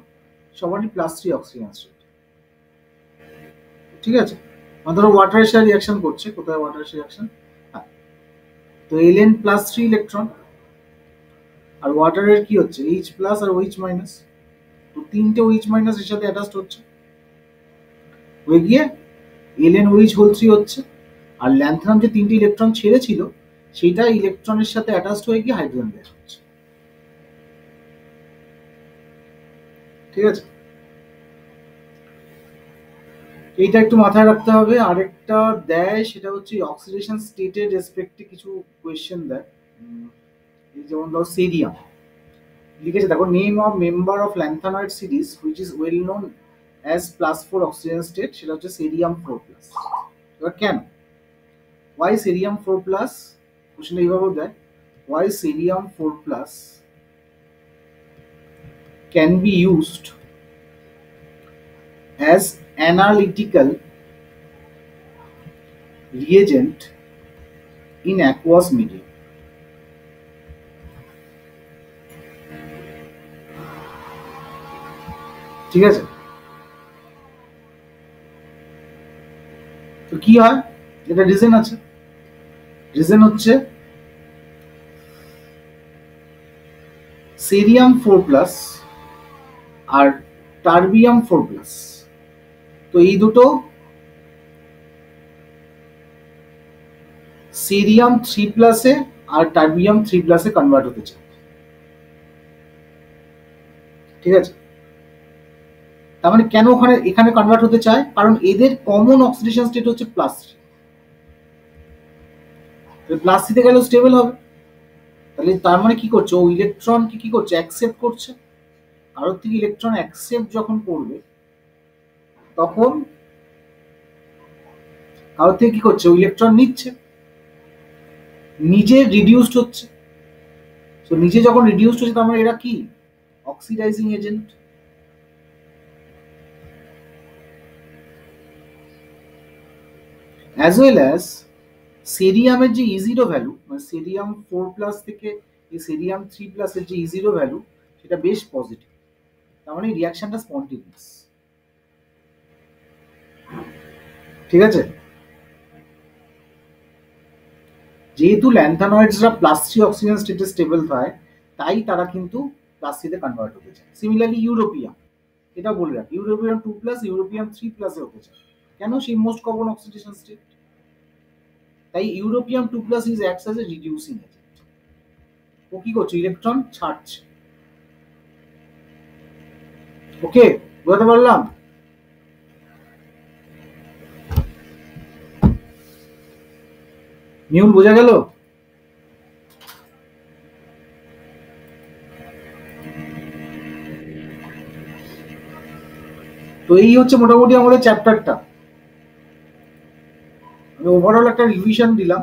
সবারই +3 অক্সিজেন স্টেট, ঠিক আছে। ধরো ওয়াটারের সাথে রিয়াকশন করছে, কোথায় ওয়াটারের সাথে রিয়াকশন, হ্যাঁ, তো Ln +3 ইলেকট্রন, আর ওয়াটারের কি হচ্ছে H+ আর OH-, তো তিনটে OH- এর সাথে অ্যাটাচড হচ্ছে, হয়ে গিয়ে LnOH3 হচ্ছে, আর ল্যান্থানাম যে তিনটে ইলেকট্রন ছেড়েছিল সেটা ইলেকট্রনের সাথে অ্যাটাচড হয়ে গিয়ে হাইড্রোজেন গ্যাস হচ্ছে, ঠিক আছে। এইটা একটু মাথায় রাখতে হবে। আরেকটা দেয় সেটা হচ্ছে অক্সিডেশন স্টেটের রেসপেক্টে কিছু কোয়েশ্চেন দেয়, যেমন ধরো সেরিয়াম লিখেছে, দেখো name of member of lanthanoid series which is well known as +4 oxygen state, সেটা হচ্ছে সেরিয়াম 4+। এবার কেন, ওয়াই সেরিয়াম 4+, কোশ্চেনটা এইভাবেও দেয়, why cerium 4+ can be used as analytical reagent in aqueous medium. ঠিক আছে, তো কি হয়, এটা রিজন আছে। রিজন হচ্ছে সেরিয়াম 4+ আর টার্বিয়াম 4+। তো এই দুটো সেরিয়াম 3+ আর টার্বিয়াম 3+ কনভার্ট হতে চায়। ঠিক আছে, তার মানে কেন এখানে কনভার্ট হতে চায়, কারণ এদের কমন অক্সিডেশন স্টেট হচ্ছে +3। +3 গেলে স্টেবল হবে। তাহলে তার মানে কি করছে, ও ইলেকট্রন কি করছে, অ্যাকসেপ্ট করছে। কারোর থেকে ইলেকট্রন অ্যাকসেপ্ট যখন করবে তখন কারোর থেকে কি করছে, ও ইলেকট্রন নিচ্ছে, নিজে রিডিউসড হচ্ছে। তো নিজে যখন রিডিউসড হচ্ছে তার মানে এরা কি oxidising agent. As well as সেরিয়ামের যে ইজিরো ভ্যালু, মানে সেরিয়াম 4+ থেকে এই সেরিয়াম 3+ এর যে ইজিরো ভ্যালু সেটা বেশ পজিটিভ। তার মানে রিয়াকশনটা স্পন্টেনিয়াস। ঠিক আছে, যেহেতু ল্যান্থানয়েডসরা +3 অক্সিজেন স্টেটে স্টেবল হয়, তাই তারা কিন্তু +3 তে কনভার্ট হতে চায়। সিমিলারলি ইউরোপিয়াম, এটা বলে রাখ, ইউরোপিয়াম 2+, ইউরোপিয়াম 3+ এ হতে চায়। কেন, সেই মোস্ট কমন অক্সিডেশন স্টেট। তাই europium 2+ is acts as a reducing agent. ও কি করছে, ইলেকট্রন ছাড়ছে। ওকে, বুঝতে পারলাম। নিউল বোঝা গেল? তো এই হচ্ছে মোটামুটি আমাদের চ্যাপ্টারটা। আমি ওভারঅল একটা রিভিশন দিলাম।